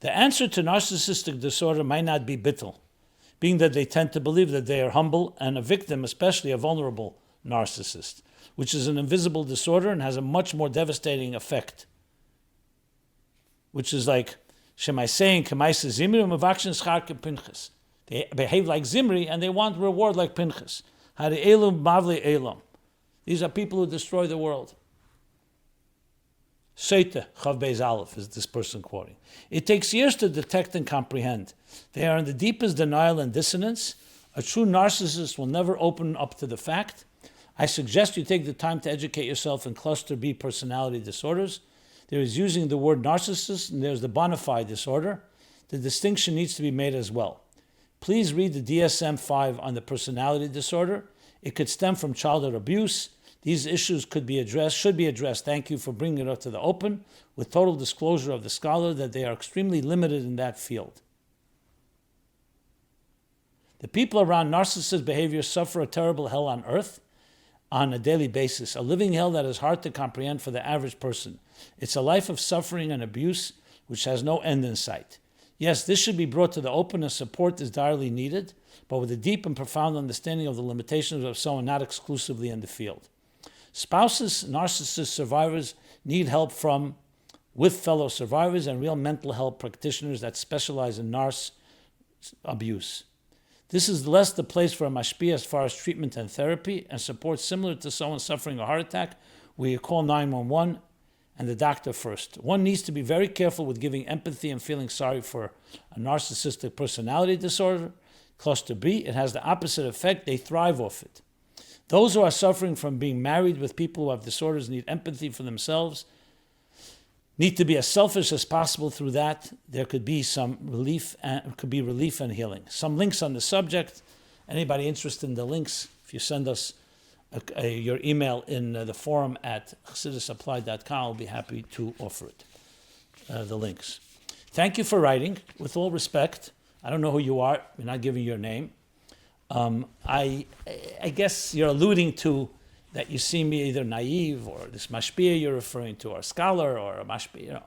The answer to narcissistic disorder might not be bittul, being that they tend to believe that they are humble and a victim, especially a vulnerable narcissist, which is an invisible disorder and has a much more devastating effect, which is like Shemai saying, they behave like Zimri and they want reward like Pinchas. These are people who destroy the world. Seite, Chav Beis Aleph, is this person quoting. It takes years to detect and comprehend. They are in the deepest denial and dissonance. A true narcissist will never open up to the fact. I suggest you take the time to educate yourself in cluster B personality disorders. There is using the word narcissist, and there's the bona fide disorder. The distinction needs to be made as well. Please read the DSM-5 on the personality disorder. It could stem from childhood abuse, These issues should be addressed. Thank you for bringing it up to the open, with total disclosure of the scholar that they are extremely limited in that field. The people around narcissist behavior suffer a terrible hell on earth on a daily basis, a living hell that is hard to comprehend for the average person. It's a life of suffering and abuse which has no end in sight. Yes, this should be brought to the open, and support is direly needed, but with a deep and profound understanding of the limitations of someone not exclusively in the field. Spouses, narcissist survivors need help with fellow survivors and real mental health practitioners that specialize in abuse. This is less the place for a mashpia as far as treatment and therapy and support similar to someone suffering a heart attack, where you call 911 and the doctor first. One needs to be very careful with giving empathy and feeling sorry for a narcissistic personality disorder. Cluster B, it has the opposite effect. They thrive off it. Those who are suffering from being married with people who have disorders need empathy for themselves, need to be as selfish as possible. Through that, there could be some relief and healing. Some links on the subject. Anybody interested in the links, if you send us your email in the forum at chassidusapply.com, I'll be happy to offer it, the links. Thank you for writing. With all respect, I don't know who you are. You're not giving your name. I guess you're alluding to that you see me either naive or this mashpia you're referring to, or a scholar or a mashpia.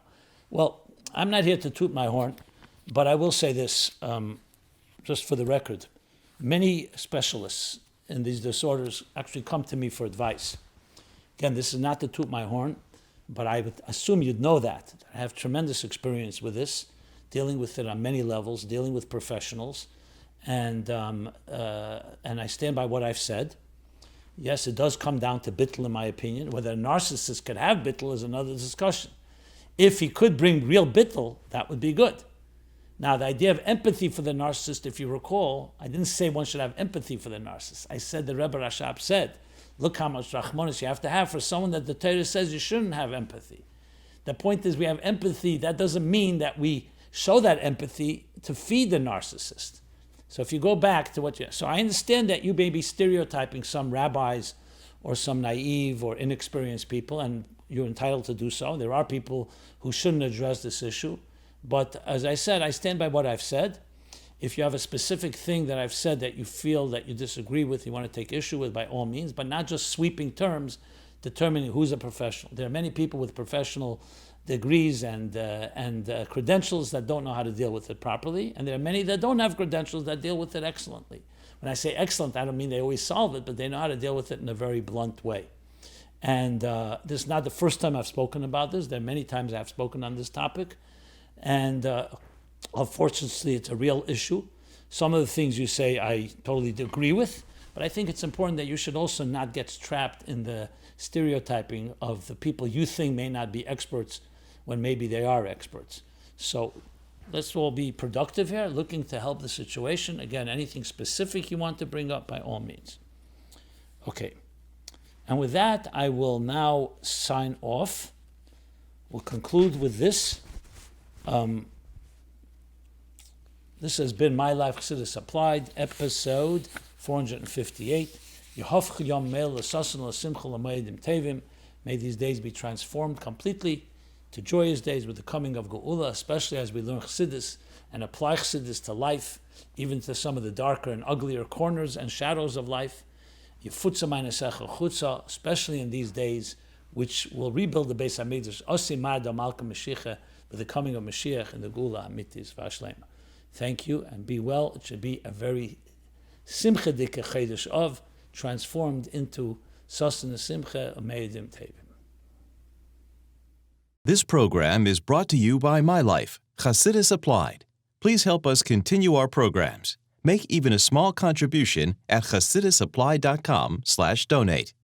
Well, I'm not here to toot my horn, but I will say this, just for the record. Many specialists in these disorders actually come to me for advice. Again, this is not to toot my horn, but I would assume you'd know that. I have tremendous experience with this, dealing with it on many levels, dealing with professionals, and I stand by what I've said. Yes, it does come down to bittul, in my opinion. Whether a narcissist could have bittul is another discussion. If he could bring real bittul, that would be good. Now, the idea of empathy for the narcissist, if you recall, I didn't say one should have empathy for the narcissist. I said the Rebbe Rashab said, look how much rachmanis you have to have for someone that the Torah says you shouldn't have empathy. The point is we have empathy. That doesn't mean that we show that empathy to feed the narcissist. So if you go back to so I understand that you may be stereotyping some rabbis or some naive or inexperienced people, and you're entitled to do so. There are people who shouldn't address this issue. But as I said, I stand by what I've said. If you have a specific thing that I've said that you feel that you disagree with, you want to take issue with, by all means, but not just sweeping terms determining who's a professional. There are many people with professional degrees and credentials that don't know how to deal with it properly, and there are many that don't have credentials that deal with it excellently. When I say excellent, I don't mean they always solve it, but they know how to deal with it in a very blunt way. And this is not the first time I've spoken about this. There are many times I've spoken on this topic, and unfortunately it's a real issue. Some of the things you say I totally agree with, but I think it's important that you should also not get trapped in the stereotyping of the people you think may not be experts when maybe they are experts. So let's all be productive here, looking to help the situation. Again, anything specific you want to bring up, by all means. Okay. And with that, I will now sign off. We'll conclude with this. This has been My Life Chassidus Applied, episode 458. May these days be transformed completely to joyous days with the coming of Geula, especially as we learn Chassidus and apply Chassidus to life, even to some of the darker and uglier corners and shadows of life. Especially in these days, which will rebuild the Beis HaMikdash, with the coming of Mashiach and the Geula Amitis Vashlema. Thank you, and be well. It should be a very Simcha Dike Chodesh Av, transformed into Sasana Simcha Ameidim Tevim. This program is brought to you by My Life, Chassidus Applied. Please help us continue our programs. Make even a small contribution at chassidusapply.com/donate.